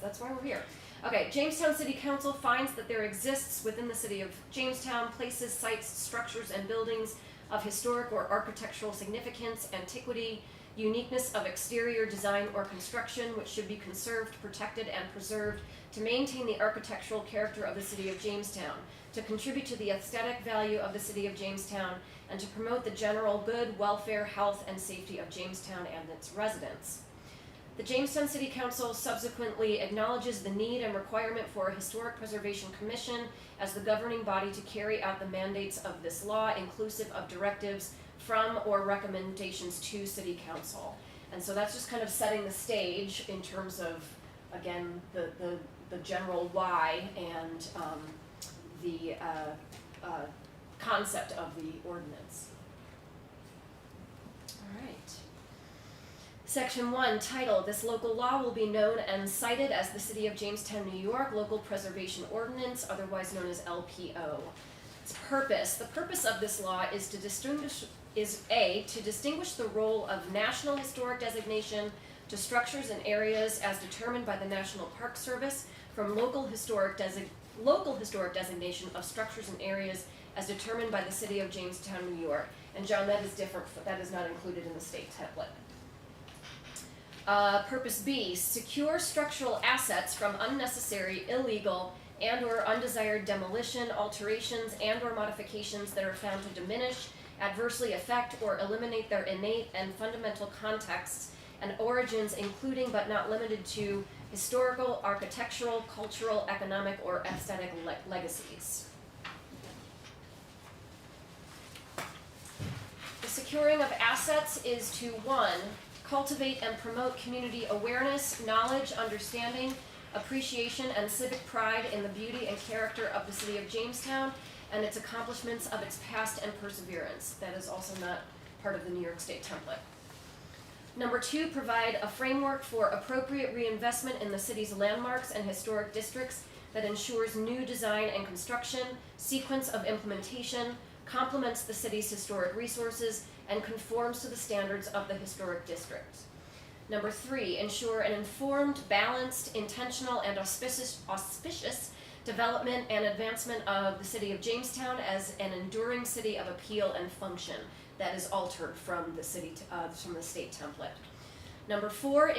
That's why we're here. Okay. Jamestown City Council finds that there exists within the city of Jamestown places, sites, structures, and buildings of historic or architectural significance, antiquity, uniqueness of exterior design or construction, which should be conserved, protected, and preserved to maintain the architectural character of the city of Jamestown, to contribute to the aesthetic value of the city of Jamestown, and to promote the general good, welfare, health, and safety of Jamestown and its residents. The Jamestown City Council subsequently acknowledges the need and requirement for a Historic Preservation Commission as the governing body to carry out the mandates of this law, inclusive of directives from or recommendations to City Council. And so that's just kind of setting the stage in terms of, again, the general why and the concept of the ordinance. All right. Section 1, title, this local law will be known and cited as the City of Jamestown, New York Local Preservation Ordinance, otherwise known as LPO. Its purpose, the purpose of this law is to distinguish the role of national historic designation to structures and areas as determined by the National Park Service from local historic designation of structures and areas as determined by the City of Jamestown, New York. And John, that is different, that is not included in the state template. Purpose B, secure structural assets from unnecessary, illegal, and or undesired demolition, alterations, and or modifications that are found to diminish, adversely affect, or eliminate their innate and fundamental contexts and origins, including but not limited to historical, architectural, cultural, economic, or aesthetic legacies. The securing of assets is to 1, cultivate and promote community awareness, knowledge, understanding, appreciation, and civic pride in the beauty and character of the city of Jamestown and its accomplishments of its past and perseverance. That is also not part of the New York State template. Number 2, provide a framework for appropriate reinvestment in the city's landmarks and historic districts that ensures new design and construction, sequence of implementation, complements the city's historic resources, and conforms to the standards of the historic district. Number 3, ensure an informed, balanced, intentional, and auspicious development and advancement of the city of Jamestown as an enduring city of appeal and function. That is altered from the state template. Number 4,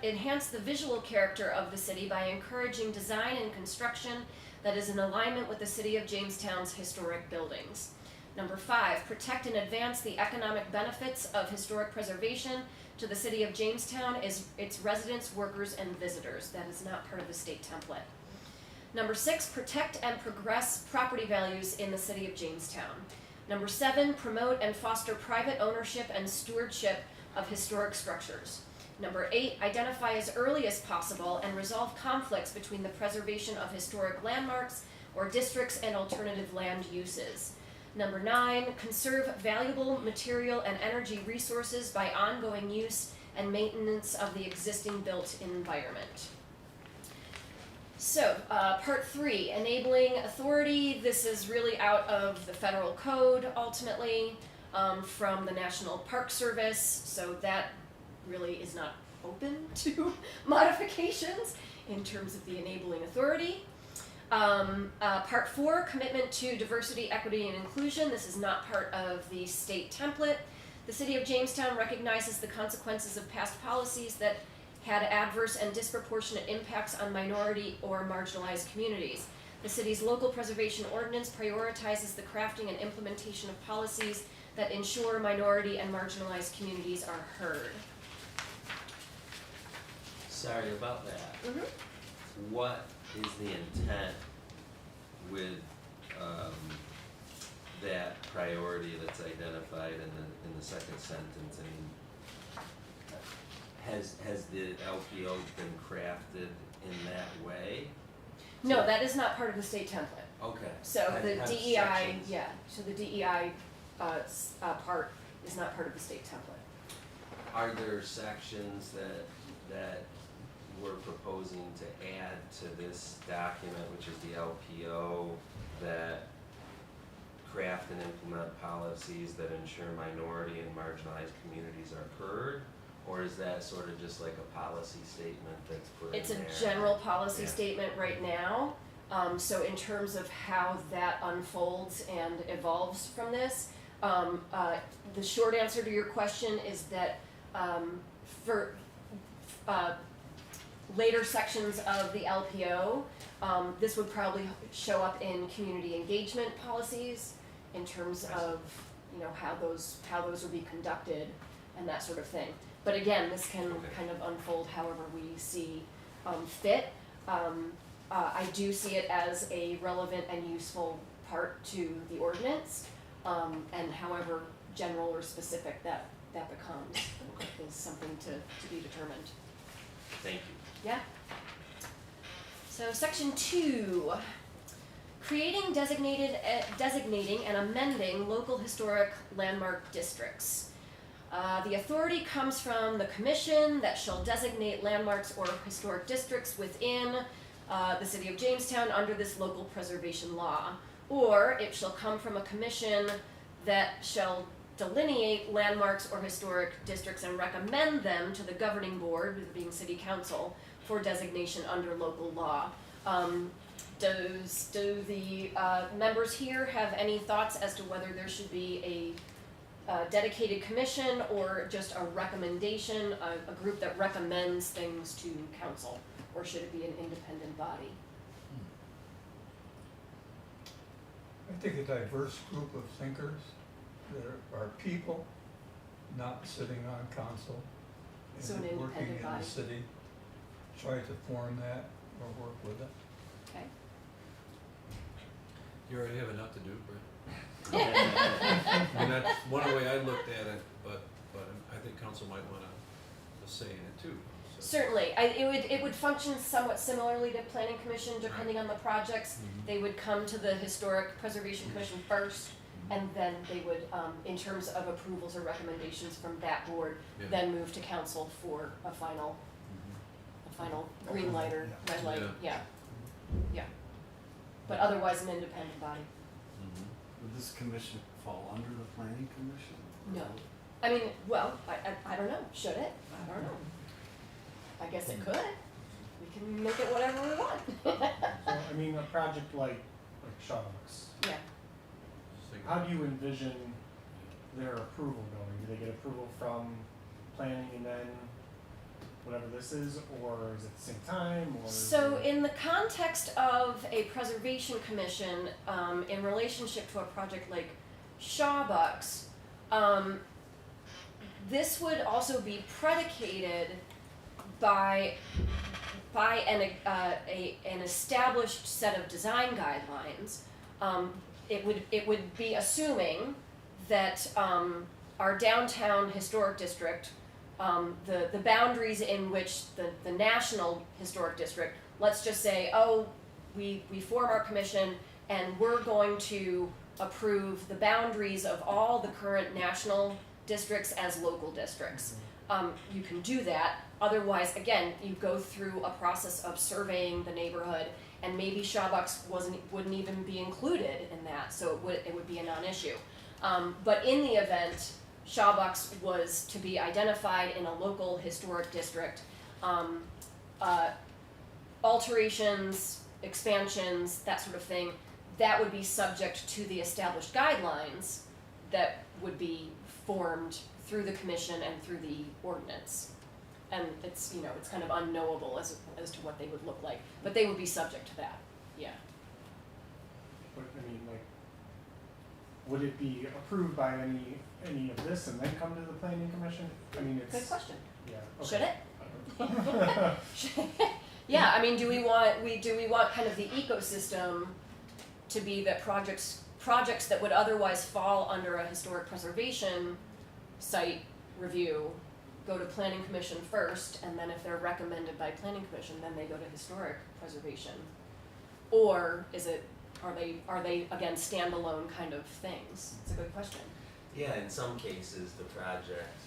enhance the visual character of the city by encouraging design and construction that is in alignment with the city of Jamestown's historic buildings. Number 5, protect and advance the economic benefits of historic preservation to the city of Jamestown, its residents, workers, and visitors. That is not part of the state template. Number 6, protect and progress property values in the city of Jamestown. Number 7, promote and foster private ownership and stewardship of historic structures. Number 8, identify as early as possible and resolve conflicts between the preservation of historic landmarks or districts and alternative land uses. Number 9, conserve valuable material and energy resources by ongoing use and maintenance of the existing built environment. So, part 3, enabling authority. This is really out of the federal code, ultimately, from the National Park Service, so that really is not open to modifications in terms of the enabling authority. Part 4, commitment to diversity, equity, and inclusion. This is not part of the state template. The city of Jamestown recognizes the consequences of past policies that had adverse and disproportionate impacts on minority or marginalized communities. The city's local preservation ordinance prioritizes the crafting and implementation of policies that ensure minority and marginalized communities are heard. Sorry about that. Mm-hmm. What is the intent with that priority that's identified in the second sentence? I mean, has the LPO been crafted in that way? No, that is not part of the state template. Okay. So Have the DEI, sections. yeah, so the DEI part is not part of the state template. Are there sections that we're proposing to add to this document, which is the LPO, that craft and implement policies that ensure minority and marginalized communities are heard? Or is that sort of just like a policy statement that's put It's in a there? general policy Yeah. statement right now. So in terms of how that unfolds and evolves from this, the short answer to your question is that for later sections of the LPO, this would probably show up in community engagement policies in terms of, you know, how those would be conducted and that sort of thing. But again, this can kind of unfold however we see fit. I do see it as a relevant and useful part to the ordinance, and however general or specific that becomes is something to be determined. Thank you. Yeah. So section 2, creating, designating and amending local historic landmark districts. The authority comes from the commission that shall designate landmarks or historic districts within the city of Jamestown under this local preservation law. Or it shall come from a commission that shall delineate landmarks or historic districts and recommend them to the governing board, being city council, for designation under local law. Do the members here have any thoughts as to whether there should be a dedicated commission or just a recommendation, a group that recommends things to council, or should it be an independent body? I think a diverse group of thinkers that are people, not sitting on council, So an and working independent in body. the city, try to form that or work with it. Okay. You already have enough to do, Brett. I mean, that's one way I looked at it, but I think council might want a say in it too. So. Certainly, it would function somewhat similarly to planning commission, depending on the projects. Mhm. They would come to the historic preservation commission first, and then they would, in terms of approvals or recommendations from that board, Yeah. then move to council for a final green light or red light, yeah. But otherwise an independent body. Mhm. Would this commission fall under the planning commission? No. I mean, well, I don't know, should it? I don't know. I guess it could. We can make it whatever we want. So, I mean, a project like Shawbucks, Yeah. Just think- how do you envision their approval going? Do they get approval from planning and then whatever this is, or is it at the same time, or? is So it- in the context of a preservation commission, in relationship to a project like Shawbucks, this would also be predicated by an established set of design guidelines. It would be assuming that our downtown historic district, the boundaries in which the national historic district, let's just say, oh, we form our commission and we're going to approve the boundaries of all the current national districts as local districts. You can do that. Otherwise, again, you go through a process of surveying the neighborhood, and maybe Shawbucks wouldn't even be included in that, so it would be a non-issue. But in the event Shawbucks was to be identified in a local historic district, alterations, expansions, that sort of thing, that would be subject to the established guidelines that would be formed through the commission and through the ordinance. And it's, it's kind of unknowable as to what they would look like, but they would be subject to that, yeah. But, I mean, like, would it be approved by any of this and then come to the planning commission? I mean, it's. Good question. Yeah. Should it? it? Yeah, I mean, do we want kind of the ecosystem to be that projects that would otherwise fall under a historic preservation site review go to planning commission first, and then if they're recommended by planning commission, then they go to historic preservation? Or are they again standalone kind of things? It's a good question. Yeah, in some cases, the project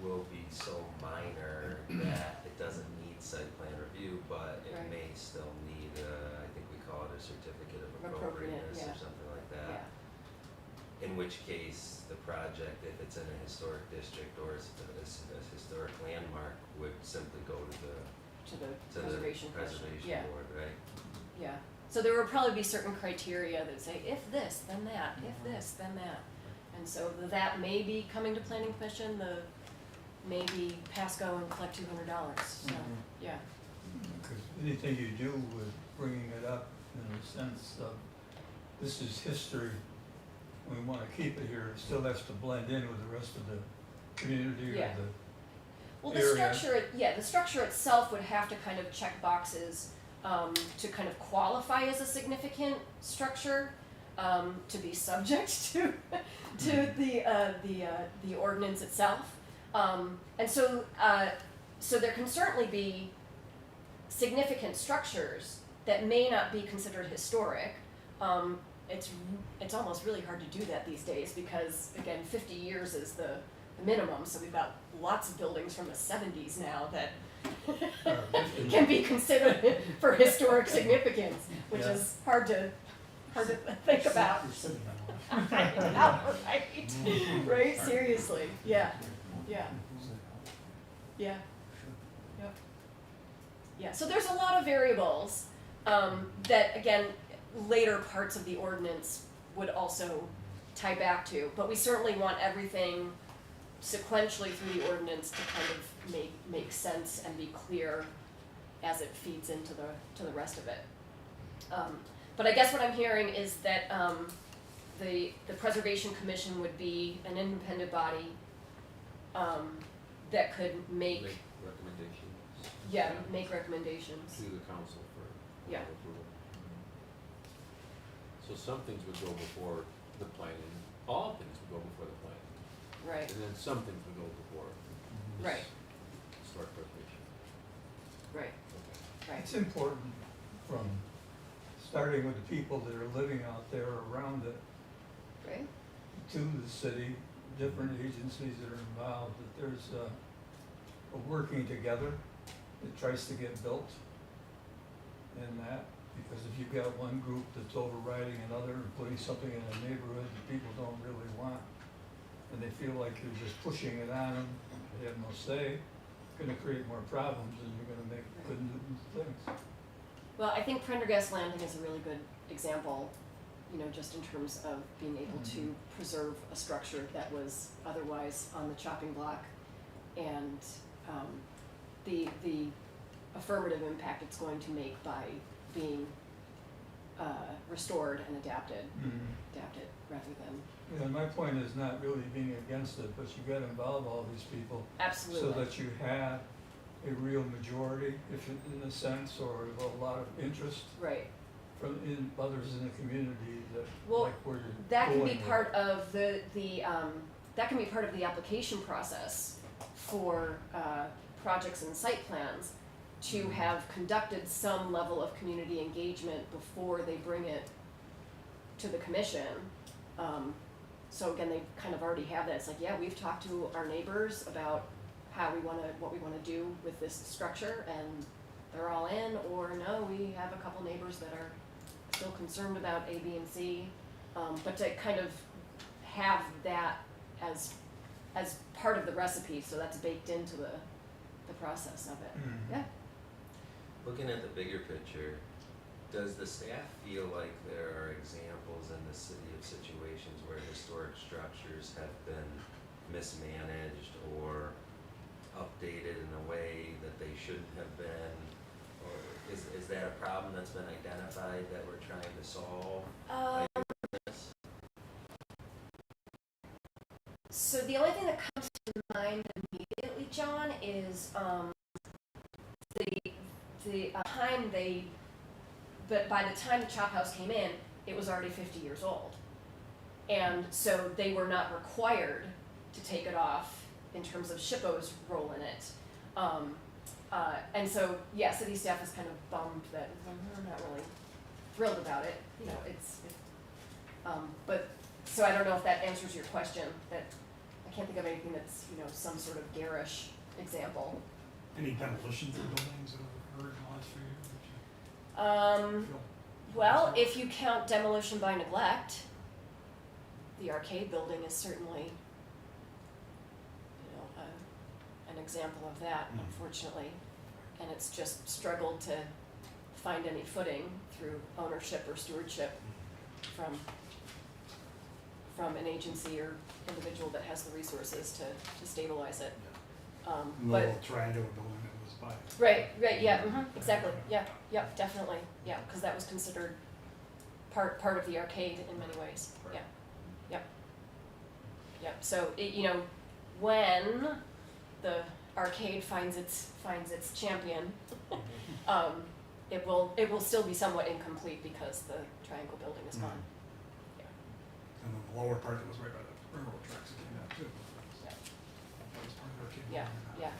will be so minor that it doesn't need site plan review, but it Right. may still need I think we call it a certificate of Appropriate, appropriateness yeah. or something like Yeah. that. In which case, the project, if it's in a historic district or it's a historic landmark, would simply go to the Preservation commission. preservation Yeah. board, right? Yeah, so there would probably be certain criteria that say, if this, then that, if this, then that. And so that may be coming to planning commission, maybe Pasco and collect $200, so, yeah. Because anything you do with bringing it up in the sense of, this is history, we want to keep it here, it still has to blend in with the rest of the community or Yeah. the Well, the area. structure itself would have to kind of check boxes, to kind of qualify as a significant structure, to be subject to the ordinance itself. And so there can certainly be significant structures that may not be considered historic. It's almost really hard to do that these days because, again, 50 years is the minimum, so we've got lots of buildings from the 70s now that can be considered for historic significance, which Yeah. is hard to think about. You're sitting on one. I know, right? Right? Seriously. Yeah. Yeah. Yeah. Yep. Yeah. So there's a lot of variables that, again, later parts of the ordinance would also tie back to, but we certainly want everything sequentially through the ordinance to kind of make sense and be clear as it feeds into the rest of it. But I guess what I'm hearing is that the Preservation Commission would be an independent body that could make recommendations. make recommendations. To the council for Yeah. approval. So some things would go before the planning, all things would go before the planning, Right, and then some things would go before this right, historic preservation. right, Okay. right. It's important from starting with the people that are living out there around it Right? to the city, different agencies that are involved, that there's a working together that tries to get built in that. Because if you've got one group that's overriding another and putting something in a neighborhood that people don't really want, and they feel like you're just pushing it on them, they have no say, it's gonna create more problems and you're gonna make good new things. Well, I think Prendergast Landing is a really good example, you know, just in terms of being able to preserve a structure that was otherwise on the chopping block, and the affirmative impact it's going to make by being restored and adapted rather than Yeah, my point is not really being against it, but you gotta involve all these people absolutely. so that you have a real majority, if it, in a sense, or a lot of interest Right. from others in the community that Well, like where you're That can going be with part it. of that can be part of the application process for projects and site plans, to have conducted some level of community engagement before they bring it to the commission. So again, they kind of already have that. It's like, yeah, we've talked to our neighbors about what we wanna do with this structure, and they're all in, or no, we have a couple neighbors that are still concerned about A, B, and C. But to kind of have that as part of the recipe, so that's baked into the process of it. Yeah. Looking at the bigger picture, does the staff feel like there are examples in the city of situations where historic structures have been mismanaged or updated in a way that they shouldn't have been? Or is that a problem that's been identified that we're trying to solve by doing this? So the only thing that comes to mind immediately, John, is but by the time the chop house came in, it was already 50 years old, and so they were not required to take it off in terms of SHPO's role in it. And so, yeah, city staff is kind of bummed that I'm not really thrilled about it. You know, but so I don't know if that answers your question. That I can't think of anything that's, you know, some sort of garish example. Any demolitions of buildings that have occurred in the last few years? Well, if you count demolition by neglect, the arcade building is certainly, you know, an example of that, unfortunately. And it's just struggled to find any footing through ownership or stewardship from an agency or individual that has the resources to stabilize it. The But little triangular building that was by. right, yeah, exactly, yeah, definitely, yeah, because that was considered part of the arcade in many ways, Right. yeah. So you know, when the arcade finds its champion, it will still be somewhat incomplete because the triangle building is gone. And then the lower part that was right by the railroad tracks came down too. Yeah. That was part of the arcade Yeah, building.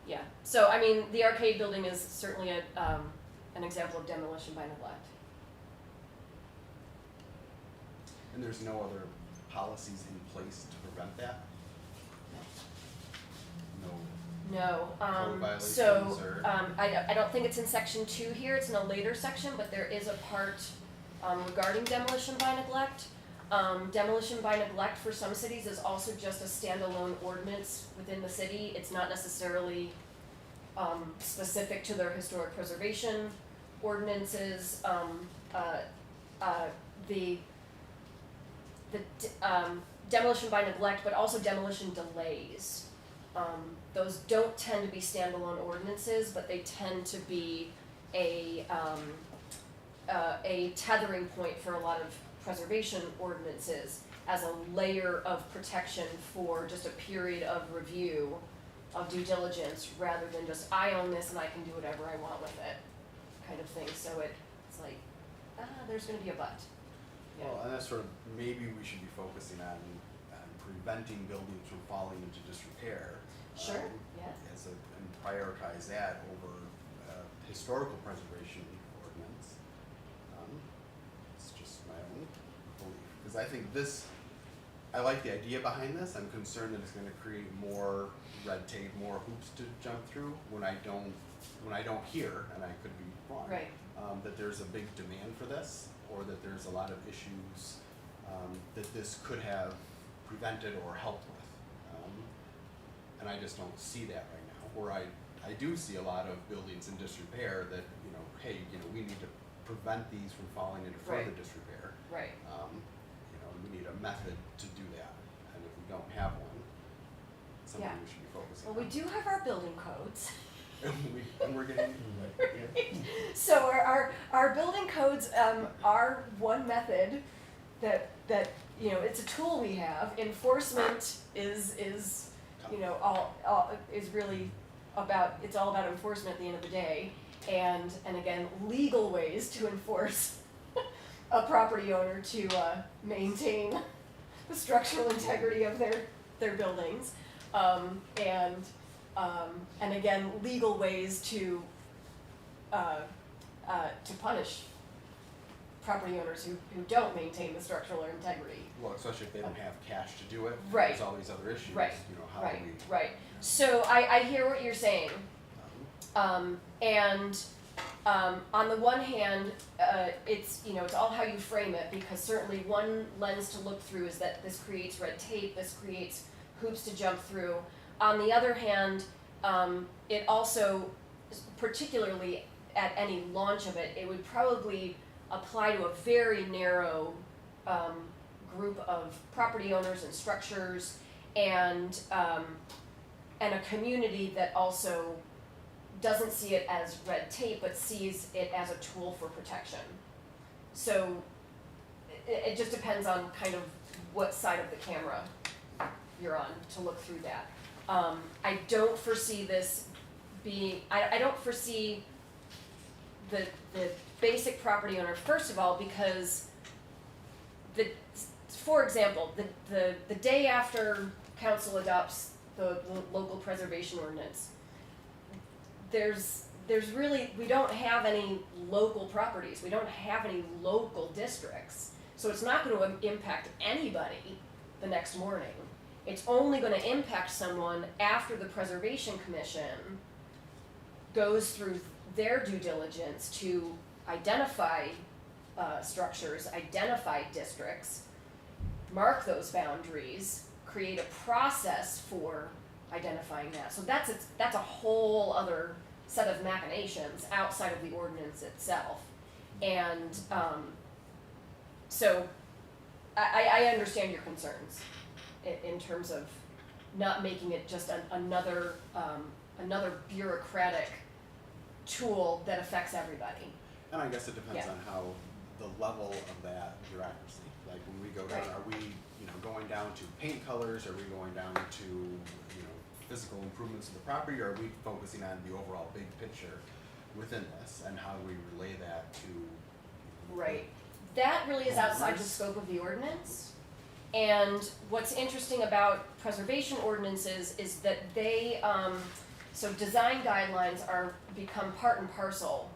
yeah. So I mean, the arcade building is certainly an example of demolition by neglect. And there's no other policies in place to prevent that? No. No, Code violations so, or- I don't think it's in section 2 here, it's in a later section, but there is a part, regarding demolition by neglect. Demolition by neglect for some cities is also just a standalone ordinance within the city, it's not necessarily, specific to their historic preservation ordinances. Demolition by neglect, but also demolition delays. Those don't tend to be standalone ordinances, but they tend to be a tethering point for a lot of preservation ordinances as a layer of protection for just a period of review, of due diligence, rather than just, I own this and I can do whatever I want with it, kind of thing. So it's like, there's gonna be a but. Yeah. Well, and that's sort of, maybe we should be focusing on preventing buildings from falling into disrepair. Sure, yeah. And prioritize that over historical preservation ordinance. It's just my own belief, because I think I like the idea behind this. I'm concerned that it's gonna create more red tape, more hoops to jump through when I don't hear, and I could be wrong. Right. That there's a big demand for this, or that there's a lot of issues that this could have prevented or helped with. And I just don't see that right now. Where I do see a lot of buildings in disrepair that, hey, we need to prevent these from falling into further Right. disrepair. Right. We need a method to do that. And if we don't have one, it's something Yeah. we should be focusing Well, on. we do have our building codes. And we're getting, So our building codes are one method that it's a tool we have. Enforcement is all is really it's all about enforcement at the end of the day, and again, legal ways to enforce a property owner to maintain the structural integrity of their buildings, and again, legal ways to punish property owners who don't maintain the structural integrity. well, especially if they don't have cash to do it. Right. There's all these other issues. Right. How Right, do we? right. So I hear what you're saying. And on the one hand, it's all how you frame it, because certainly one lens to look through is that this creates red tape, this creates hoops to jump through. On the other hand, it also, particularly at any launch of it, it would probably apply to a very narrow group of property owners and structures, and a community that also doesn't see it as red tape, but sees it as a tool for protection. So it just depends on kind of what side of the camera you're on to look through that. I don't foresee this being, I don't foresee the basic property owner, first of all, because for example, the day after council adopts the local preservation ordinance, there's really, we don't have any local properties, we don't have any local districts, so it's not going to impact anybody the next morning. It's only going to impact someone after the Preservation Commission goes through their due diligence to identify structures, identify districts, mark those boundaries, create a process for identifying that. So that's a whole other set of machinations outside of the ordinance itself. And so I understand your concerns in terms of not making it just another bureaucratic tool that affects everybody. And I guess it depends Yeah. on how the level of that bureaucracy. Like when we go down, Right. are we, going down to paint colors? Are we going down to, physical improvements of the property? Or are we focusing on the overall big picture within this, and how do we relay that to? Right. That really is outside the scope of the ordinance. And what's interesting about preservation ordinances is that they, so design guidelines become part and parcel.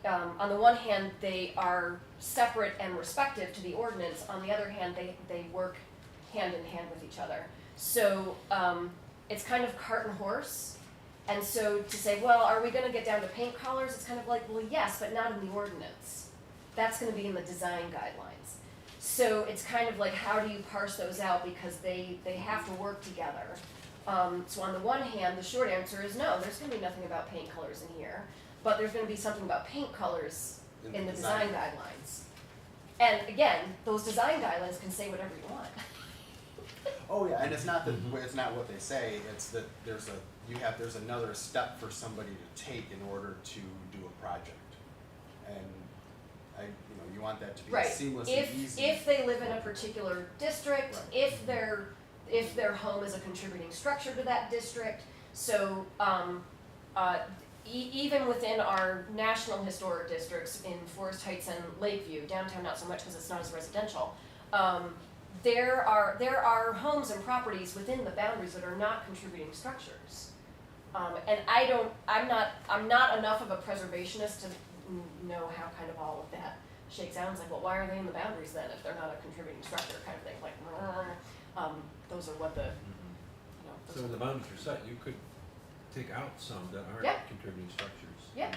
On the one hand, they are separate and respective to the ordinance. On the other hand, they work hand in hand with each other. So it's kind of cart and horse. And so to say, well, are we going to get down to paint colors? It's kind of like, well, yes, but not in the ordinance. That's going to be in the design guidelines. So it's kind of like, how do you parse those out, because they have to work together. So on the one hand, the short answer is no, there's going to be nothing about paint colors in here, but there's going to be something about paint colors in the design guidelines. And again, those design guidelines can say whatever you want. Oh yeah, and it's not that it's not what they say. It's that there's another step for somebody to take in order to do a project, and you want that to be Right. seamless and easy. If they live in a particular district, Right. if their home is a contributing structure to that district, so even within our national historic districts in Forest Heights and Lakeview, downtown not so much because it's not as residential, there are homes and properties within the boundaries that are not contributing structures. And I'm not enough of a preservationist to know how kind of all of that shakes out. It's like, well, why are they in the boundaries then if they're not a contributing structure kind of thing? Like, those are what the, you know. So when the boundaries are set, you could take out some that aren't Yeah. contributing structures. Yeah.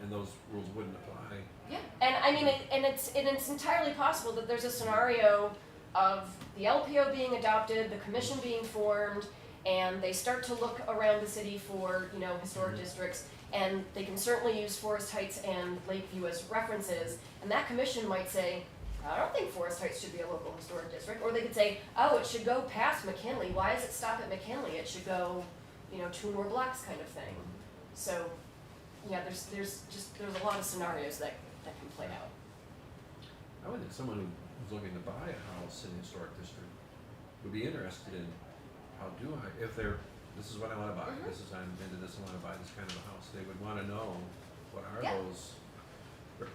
And those rules wouldn't apply. Yeah, and I mean, it's entirely possible that there's a scenario of the LPO being adopted, the commission being formed, and they start to look around the city for, you know, historic districts, and they can certainly use Forest Heights and Lakeview as references, and that commission might say, I don't think Forest Heights should be a local historic district, or they could say, oh, it should go past McKinley, why does it stop at McKinley, it should go, you know, 2 more blocks kind of thing. So, yeah, there's a lot of scenarios that can play out. I would think someone who's looking to buy a house in a historic district would be interested in, how do I, if this is what I wanna buy, Mhm. this is, I'm into this, I wanna buy this kind of a house, they would wanna know what are Yeah. those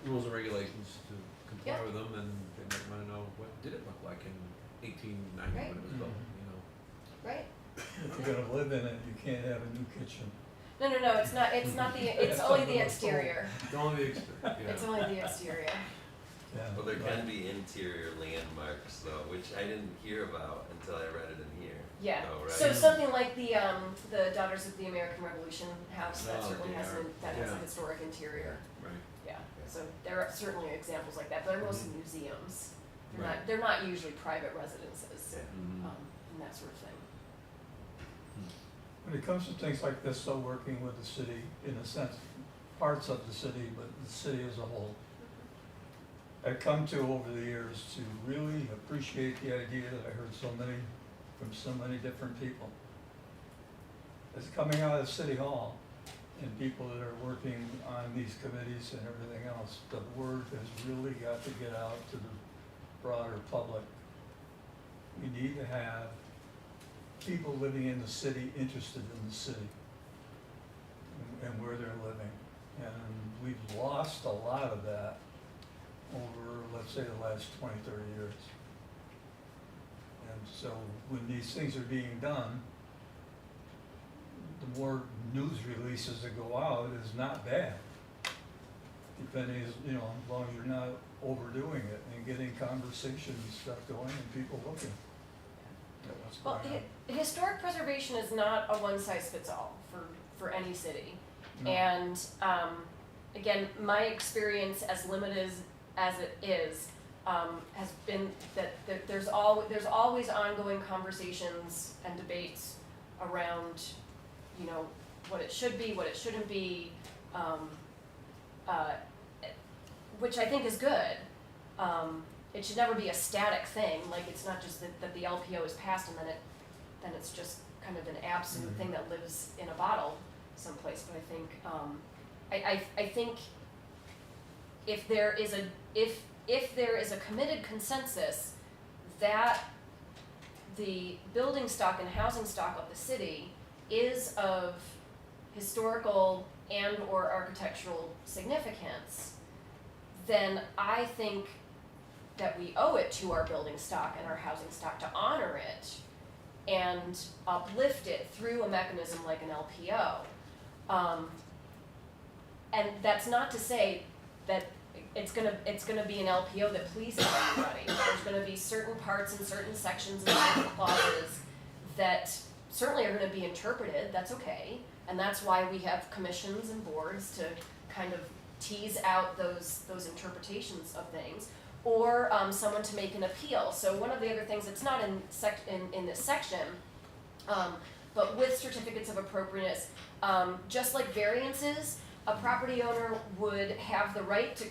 rules and regulations to comply Yeah. with them, and they might wanna know what did it look like in 1890 Right. when it was built, you know? Right? If you're gonna live in it, you can't have a new kitchen. No, it's only the exterior. It's only the exterior, yeah. It's only the exterior. Yeah. Well, there right. can be interior landmarks though, which I didn't hear about until I read it in here. Yeah, Oh, right. so something like the Daughters of the American Revolution house, that Oh, certainly has yeah. that has a Yeah. historic interior, Right. yeah. So there are certainly examples like that, but they're mostly museums. Right. They're not usually private residences, Yeah. Mhm. and that sort of thing. When it comes to things like this, though, working with the city, in a sense, parts of the city, but the city as a whole, I've come to over the years to really appreciate the idea that I heard from so many different people. It's coming out of City Hall and people that are working on these committees and everything else, the word has really got to get out to the broader public. We need to have people living in the city interested in the city and where they're living. And we've lost a lot of that over, let's say, the last 20, 30 years. And so when these things are being done, the more news releases that go out is not bad. Depending, you know, as long as you're not overdoing it and getting conversation and stuff going and people looking at what's Well, going on. historic preservation is not a one-size-fits-all for any city. No. And again, my experience, as limited as it is, has been that there's always ongoing conversations and debates around, you know, what it should be, what it shouldn't be, which I think is good. It should never be a static thing. Like, it's not just that the LPO is passed and then it's just kind of an absolute thing that lives in a bottle someplace. But I think I think if there is a committed consensus that the building stock and housing stock of the city is of historical and or architectural significance, then I think that we owe it to our building stock and our housing stock to honor it and uplift it through a mechanism like an LPO. And that's not to say that it's gonna be an LPO that pleases everybody. There's gonna be certain parts and certain sections and certain clauses that certainly are gonna be interpreted, that's okay. And that's why we have commissions and boards to kind of tease out those interpretations of things. Or someone to make an appeal. So one of the other things that's not in this section, but with certificates of appropriateness, just like variances, a property owner would have the right to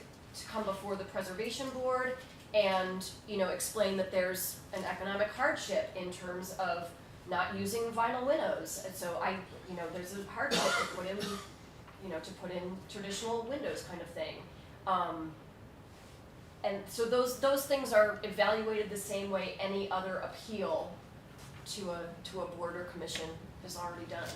come before the preservation board and, you know, explain that there's an economic hardship in terms of not using vinyl windows. And so there's a hardship to put in traditional windows kind of thing. And so those things are evaluated the same way any other appeal to a board or commission is already done.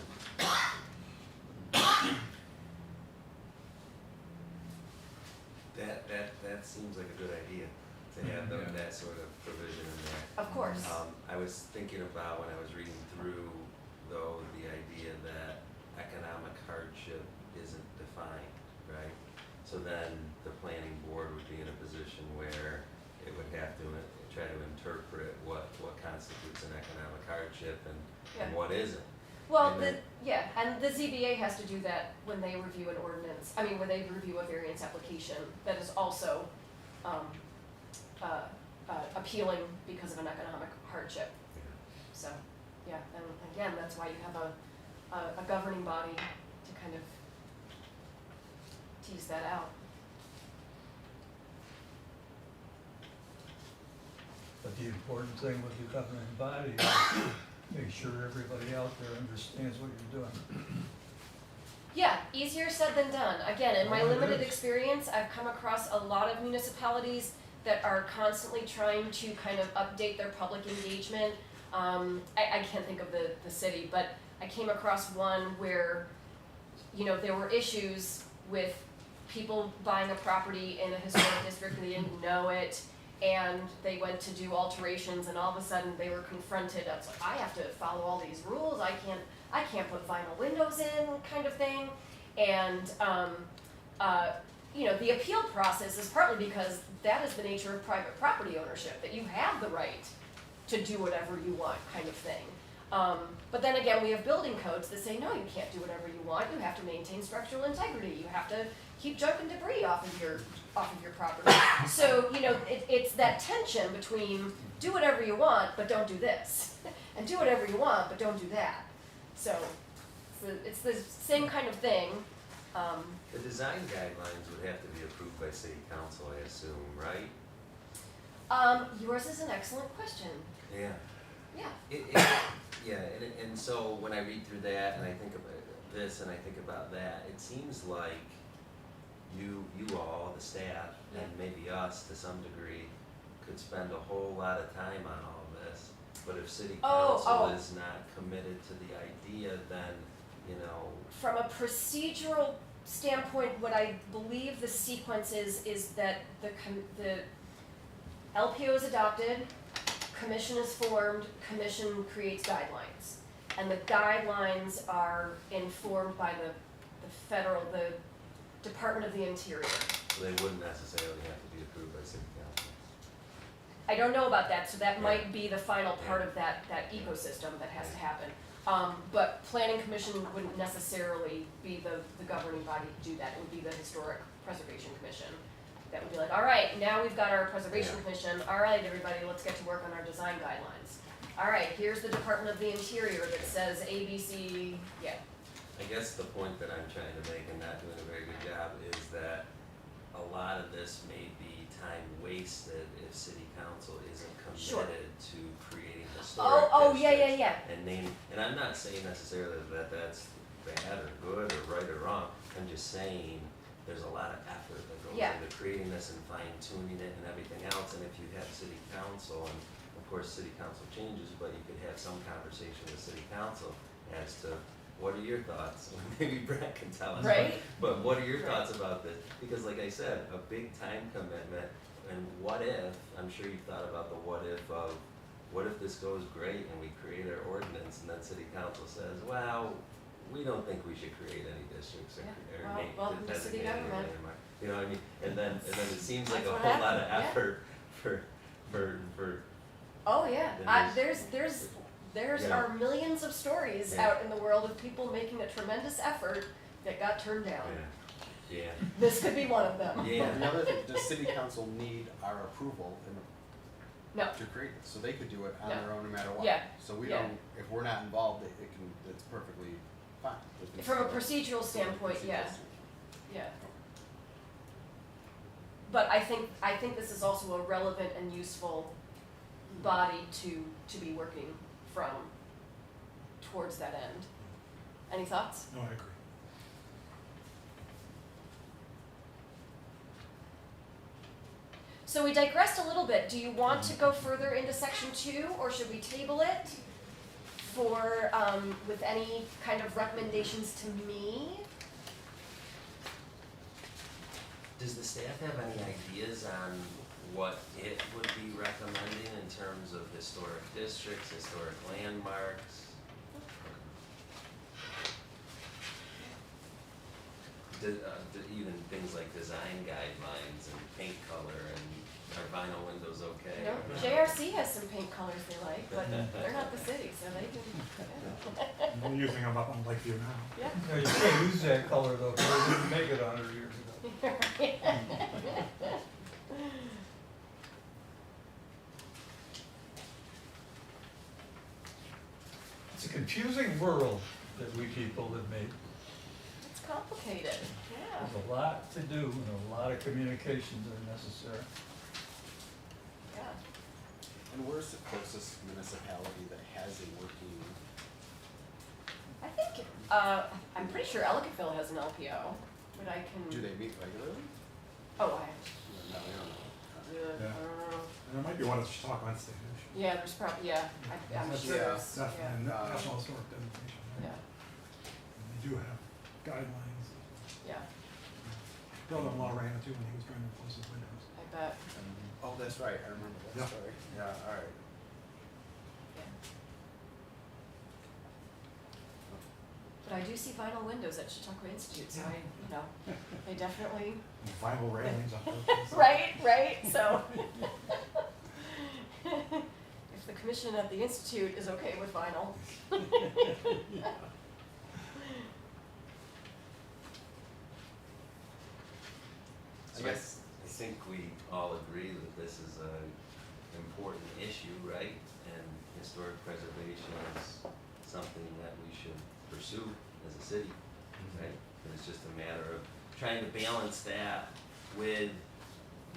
that seems like a good idea, to have Yeah. that sort of provision in there. Of course. I was thinking about, when I was reading through, though, the idea that economic hardship isn't defined, right? So then the planning board would be in a position where it would have to try to interpret what constitutes an economic hardship and Yeah. what isn't. Well, And the, then- yeah, and the ZBA has to do that when they review an ordinance, I mean, when they review a variance application that is also, appealing because of an economic hardship. So, yeah, and again, that's why you have a governing body to kind of tease that out. But the important thing with the governing body is make sure everybody out there understands what you're doing. Yeah, easier said than done. Again, in my Oh, it limited is. experience, I've come across a lot of municipalities that are constantly trying to kind of update their public engagement. I can't think of the city, but I came across one where, you know, there were issues with people buying a property in a historic district and they didn't know it, and they went to do alterations, and all of a sudden they were confronted. I was like, I have to follow all these rules. I can't put vinyl windows in, kind of thing. And you know, the appeal process is partly because that is the nature of private property ownership, that you have the right to do whatever you want, kind of thing. But then again, we have building codes that say, no, you can't do whatever you want. You have to maintain structural integrity. You have to keep junk and debris off of your property. So, you know, it's that tension between do whatever you want, but don't do this, and do whatever you want, but don't do that. So, it's the same kind of thing. The design guidelines would have to be approved by city council, I assume, right? Yours is an excellent question. Yeah. Yeah. Yeah, and so when I read through that and I think about this and I think about that, it seems like you all, the staff, and maybe us to some degree, could spend a whole lot of time on all this. But if city council is not committed to the idea, then, you know. From a procedural standpoint, what I believe the sequence is that the LPO is adopted, commission is formed, commission creates guidelines. And the guidelines are informed by the Department of the Interior. So they wouldn't necessarily have to be approved by city council. I don't know about that, so that might be the final part of that ecosystem that has to happen. But planning commission wouldn't necessarily be the governing body to do that. It would be the historic preservation commission. That would be like, all right, now we've got our preservation commission. All right, everybody, let's get to work on our design guidelines. All right, here's the Department of the Interior that says ABC, I guess the point that I'm trying to make and not doing a very good job is that a lot of this may be time wasted if city council isn't committed to creating historic districts. And I'm not saying necessarily that that's bad or good or right or wrong. I'm just saying there's a lot of effort that goes into creating this and fine tuning it and everything else. And if you have city council, and of course city council changes, but you could have some conversation with city council as to what are your thoughts? Maybe Brett can tell us. Right. But what are your thoughts about this? Because like I said, a big time commitment, and what if, I'm sure you've thought about the what if of, what if this goes great and we create our ordinance and then city council says, well, we don't think we should create any districts or welcome to city government. You know what I mean? And then it seems like That's a what whole lot of happened, effort for Oh yeah, Then there's Yeah. are millions of stories out in the world of people making a tremendous effort that got turned down. yeah. This could be one of them. Yeah. The other thing, does city council need our approval No. to create this? So they could do it on No. their own no matter what. Yeah. So we Yeah. don't, if we're not involved, it's perfectly fine. They can From a still- procedural standpoint, still yeah, proceed. yeah. But I think this is also a relevant and useful body to be working from towards that end. Any thoughts? No, I agree. So we digressed a little bit. Do you want to go further into section 2, or should we table it for, with any kind of recommendations to me? Does the staff have any ideas on what it would be recommending in terms of historic districts, historic landmarks? Even things like design guidelines and paint color, and are vinyl windows okay? You know, JRC has some paint colors they like, but they're not the city, so they can, I'm using them up on Lakeview now. yeah. No, you can't use that color though, because they didn't make it 100 years ago. It's a confusing world that we people have made. It's complicated, yeah. There's a lot to do and a lot of communications are necessary. Yeah. And where's the closest municipality that has a working? I think, I'm pretty sure Ellicottville has an LPO, but I can. Do they meet regularly? Oh, I No, they don't know. Yeah. don't know. There might be one at Chautauqua on stage. Yeah, there's probably, yeah, I'm That's- sure yeah, there's, Definitely, yeah, National Historic Designation. right? yeah, And they do have guidelines. yeah, Brother-in-law ran it too when he was trying to close his windows. I bet, Oh, that's right, I remember that Yeah. story. Yeah, alright. yeah. But I do see vinyl windows at Chautauqua Institute, so I, you know, they definitely, And vinyl railings up there. right, so. If the commission at the Institute is okay with vinyl. I guess, I think we all agree that this is an important issue, right? And historic preservation is something that we should pursue as a city, right? And it's just a matter of trying to balance that with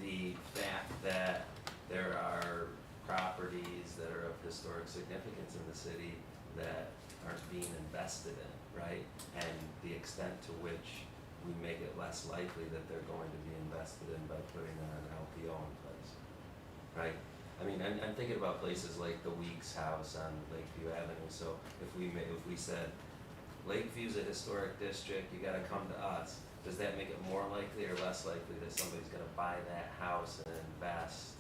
the fact that there are properties that are of historic significance in the city that aren't being invested in, right? And the extent to which we make it less likely that they're going to be invested in by putting an LPO in place, right? I mean, I'm thinking about places like the Weeks House on Lakeview Avenue. So if we said Lakeview's a historic district, you gotta come to us, does that make it more likely or less likely that somebody's gonna buy that house and invest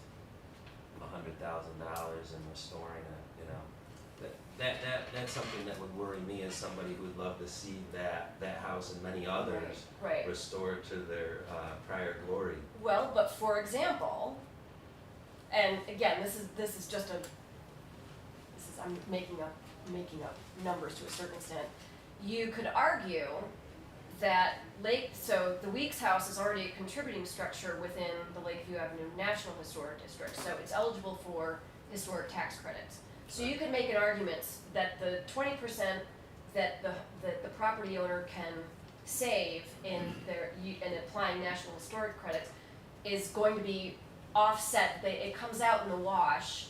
$100,000 in restoring it, you know? That's something that would worry me as somebody who would love to see that house and many others Right. restored to their prior glory. Well, but for example, and again, this is just I'm making up numbers to a certain extent. You could argue that so the Weeks House is already a contributing structure within the Lakeview Avenue National Historic District, so it's eligible for historic tax credits. So you could make an argument that the 20% that the property owner can save in applying National Historic credits is going to be offset. It comes out in the wash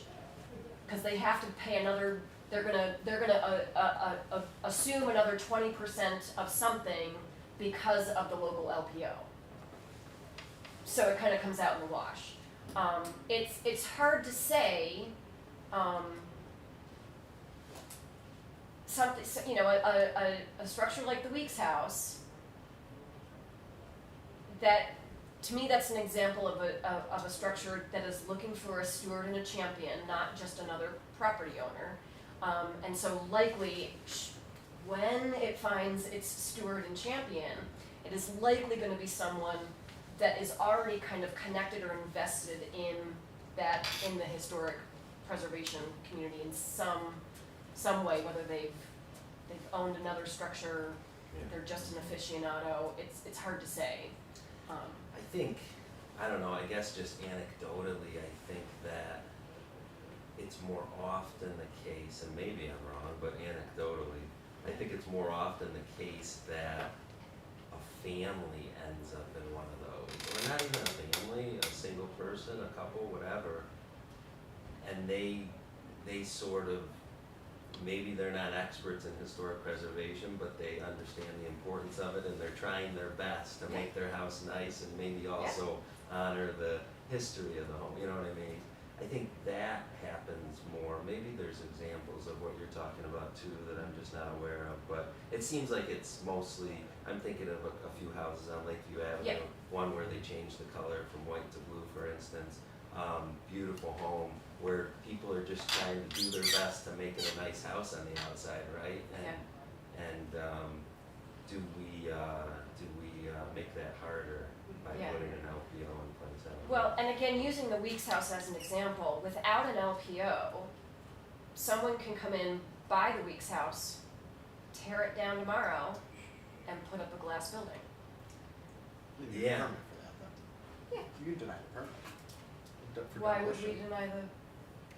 because they have to pay another. They're gonna assume another 20% of something because of the local LPO. So it kind of comes out in the wash. It's hard to say. Something, you know, a structure like the Weeks House. That, to me, that's an example of a structure that is looking for a steward and a champion, not just another property owner. And so likely, when it finds its steward and champion, it is likely going to be someone that is already kind of connected or invested in the historic preservation community in some way, whether they've owned another structure, they're just an aficionado. It's hard to say. I think, I don't know, I guess just anecdotally, I think that it's more often the case, and maybe I'm wrong, but anecdotally, I think it's more often the case that a family ends up in one of those, or not even a family, a single person, a couple, whatever, and they sort of, maybe they're not experts in historic preservation, but they understand the importance of it, and they're trying their best to make their house nice and maybe also honor the history of the home, you know what I mean? I think that happens more. Maybe there's examples of what you're talking talking about too that I'm just not aware of, but it seems like it's mostly, I'm thinking of a few houses on Lakeview Avenue. Yep. One where they changed the color from white to blue, for instance. Beautiful home where people are just trying to do their best to make it a nice house on the outside, right? And do we make that harder by Yeah. putting an LPO in place? I don't know. Well, and again, using the Weeks House as an example, without an LPO, someone can come in, buy the Weeks House, tear it down tomorrow, and put up a glass building. You need a Yeah. permit for that, though. Yeah. You can deny the permit. For Why would we demolition. deny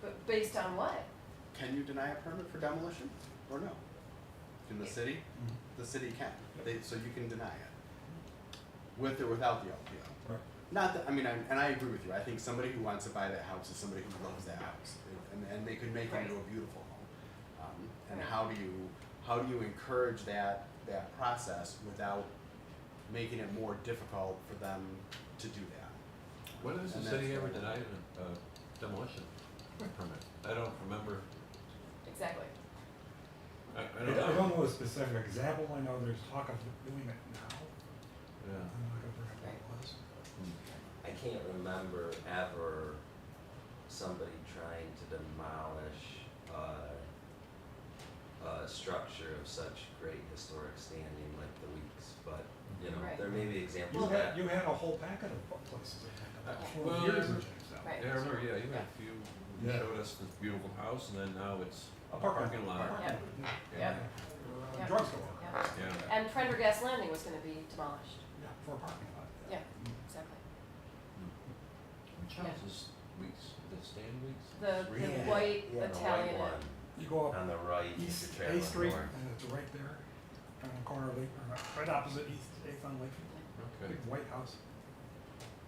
but based on what? Can you deny a permit for demolition, or no? In the city, the city can, so you can deny it. With or without the LPO. Right. Not that, I mean, and I agree with you, I think somebody who wants to buy that house is somebody who loves that house, and they could make it into a beautiful home. And Right. how do you encourage that process without making it more difficult for them to do that? When has the And city that's ever what- denied a demolition permit? I don't remember. Exactly. I I don't don't know. know a specific example, I know there's talk of doing it now. Yeah. I'm not gonna forget what it was. I can't remember ever somebody trying to demolish a structure of such great historic standing like the Weeks, but, you know, Right. there may be examples You of that. had a whole packet of places, I think, about Yeah. 12 Well, years yeah. in Jamestown. Right. Yeah, I remember, yeah, you had Yeah. a few, you Yeah. showed us this beautiful house, and then now it's A a parking parking lot. lot. Yeah. Yeah. Yeah. Drugstore. Yeah. Yeah. And Prendergast Landing was gonna be demolished. Yeah, for a parking lot. Yeah, exactly. Which house is Weeks? The Stan Weeks? The Yeah. white Yeah, the Italian. white one You go up on the right, if East you're traveling A Street, north. and it's right there, on the corner of Lake, right opposite East 8th on Lakeview. Okay. Big white house.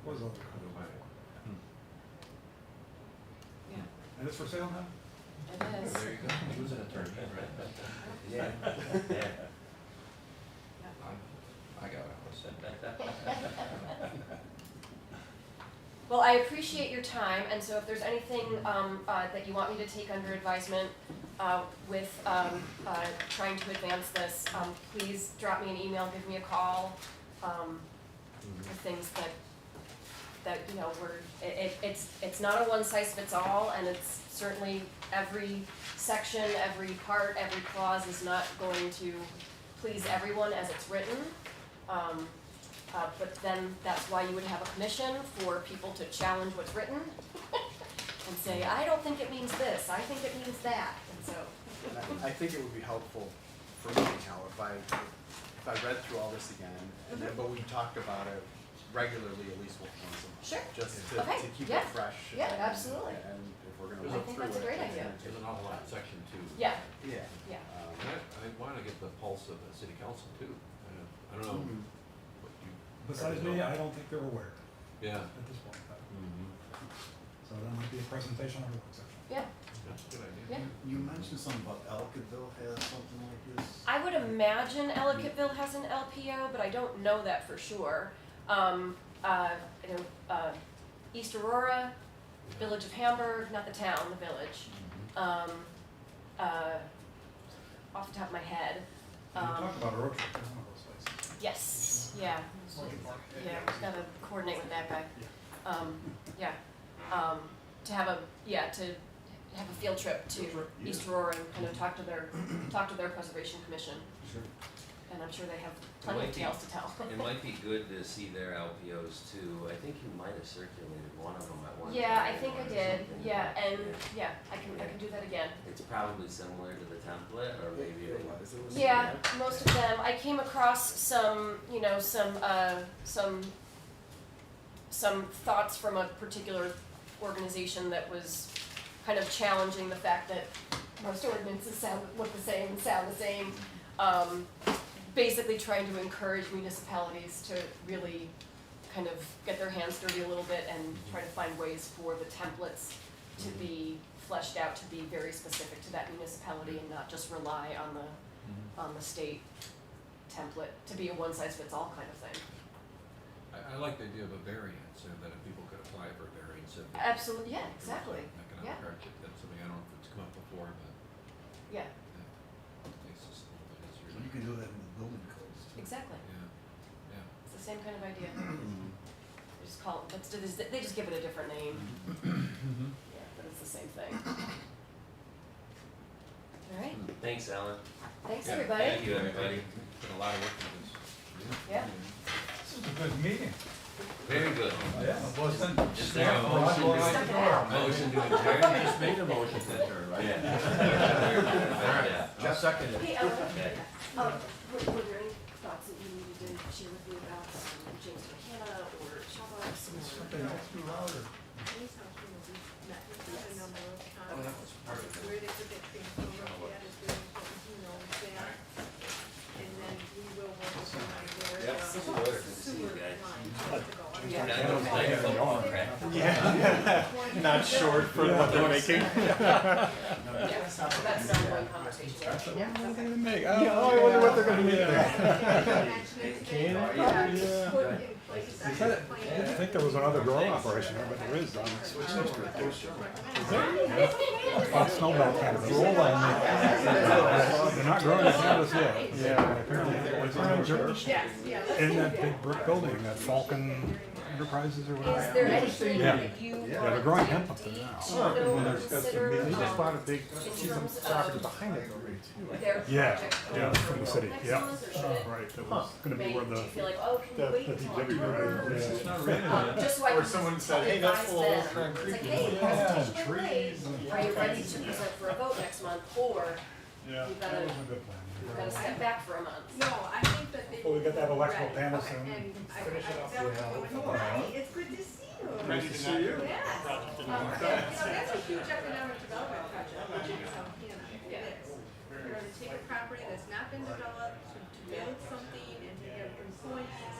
What was the other I'll go by it. color? Yeah, And it's for sale now? it Well, is. there you go. He was an attorney, right? Yeah, yeah. I got a house. Well, I appreciate your time, and so if there's anything that you want me to take under advisement with trying to advance this, please drop me an email, give me a call. The things that you know it's not a one size fits all, and it's certainly every section, every part, every clause is not going to please everyone as it's written. But then that's why you would have a commission for people to challenge what's written and say, I don't think it means this, I think it means that, and so. And I think it would be helpful for me now if I read through all this again, and then, but we talked about it regularly, at least once a month. Sure. Just Okay, to keep yeah. it fresh. Yeah, and- absolutely. And if we're gonna I work think through it. that's a great idea. There's an awful lot in section 2. Yeah, Yeah. yeah. And I wanna get the pulse of the city council too. I don't know Mhm. what you. Besides me, I don't think they're aware Yeah. at this point. Mm-hmm. So that might be a presentation on the work section. Yeah, That's a good idea. yeah. You mentioned something about Elkiville has something like this. I would imagine Ellicottville has an LPO, but I don't know that for sure. You know, East Aurora, Village of Hamburg, not the town, the village. Off the top of my head. You talked about a road trip in one of those places. Yes, yeah, yeah, we've gotta coordinate with that guy. Yeah, to have a field trip to Field trip, yeah. East Aurora and kind of talk to their preservation commission, Sure. and I'm sure they have plenty might of be- tales to tell. It might be good to see their LPOs too. I think you might have circulated one of them at one time. Yeah, I think I or did, something. yeah, and, yeah, I can do that again. It's probably similar to the template, or maybe It it was. It was- Yeah, most of them. I came across some, you know, some thoughts from a particular organization that was kind of challenging the fact that most ordinances look the same and sound the same. Basically trying to encourage municipalities to really kind of get their hands dirty a little bit and try to find ways for the templates to be fleshed out to be very specific to that municipality and not just rely on the state template to be a one-size-fits-all kind of thing. I like the idea of a variance, so that if people could apply for a variance if. Absolutely, yeah, exactly, Economic yeah. hardship, that's something I don't know if it's come up before, but, yeah. can do that in the building codes too. Exactly. Yeah, It's the same kind of idea. They just call it, they just give it a different name. Yeah, but it's the same thing. All right. Thanks, Alan. Thanks, Yeah, everybody. Thank you, everybody. Put a lot of work into this. Yeah. This is a good meeting. Very good. Yeah, it wasn't. Is there a motion Stuck it out. Motion to adjourn? Just made a motion to adjourn, right? Yeah. Just seconded. Hey, Ellen, Okay. were there any thoughts that you needed to share with me about Jamestown, Canada, or Shawbox, Something or? else too louder. Jamestown, we met with them a number of times. Where they could get things from, that is very important, he knows that. And then we will work with them on their, sewer line to go. Yeah. I don't play football, crap. Not short for what they're making. Yeah, that's an ongoing conversation. That's what they're gonna make. Yeah, I wonder what they're gonna make. I think there was another growing operation there, but there is on snowball cannabis. They're not growing the cannabis yet. Yeah, apparently it's in Georgia. Yes, yeah. In that big brick building, that Falcon Enterprises or Is whatever. there anything Yeah. that you Yeah, they're want growing to hemp up there now. consider, They just bought a big in piece of terms property of behind it. their Yeah, project yeah, from the city, next yeah. month, or should it Right, that was gonna be wait? where Do you the, feel like, oh, can the you wait the until DPW October? It's not ready yet. Just so I Or can someone said, hey, that's advise full of them. concrete. It's like, hey, Yeah, presentation in trees May. and- Are you ready to present for a vote next month, or yeah, You've that gotta- was a good plan. we've got to step back for a month? No, I think that they. Well, we got that electrical Right, panel okay, soon. And I Finish it up. definitely went, hi, it's good to see you. Nice to see you. Yes. That's a huge economic development project in Jamestown, Canada. It is. You're gonna take a property that's not been developed to build something and to have employees.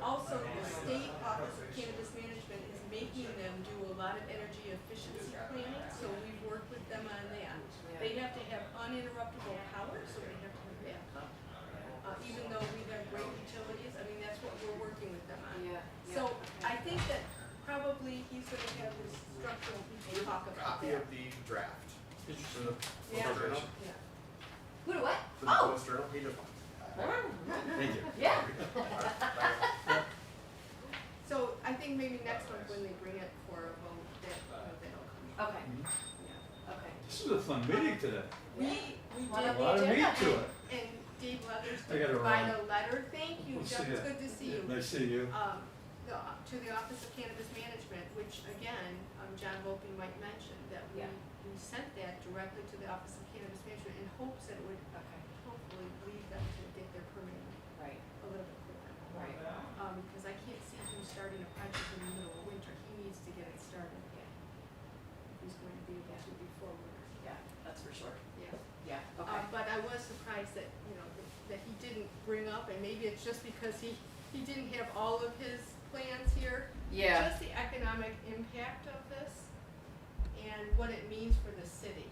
Also, the state office of cannabis management is making them do a lot of energy efficiency planning, so we've worked with them on that. They have to have uninterruptible power, so they have to have backup. Even though we have great utilities, I mean, that's what we're working with them on. So I think that probably he's gonna have his structural people talk about that. the draft. Yeah. Yeah. Who do what? For Oh. Post Journal, he just. Thank you. Yeah. So I think maybe next month when they bring it for a vote, that, that'll come. Okay. Yeah. Okay. This is a fun meeting today. We Lot did. of lot of meat to it. And Dave Leathers I gotta did provide run. a letter, thank you, We'll Jeff, see it's ya. good to see you. Nice to see you. To the Office of Cannabis Management, which again, John Volpe might mention, that we, Yeah. we sent that directly to the Office of Cannabis Management in hopes that it would Okay. hopefully lead them to get their permit Right. a little bit quicker. Right. Because I can't see him starting a project in the middle of winter, he needs to get it started. Yeah. If he's going to be able to before winter. Yeah. That's for sure. Yeah. Yeah. Okay. But I was surprised that, that he didn't bring up, and maybe it's just because he didn't have all of his plans here. Yeah. Just the economic impact of this and what it means for the city.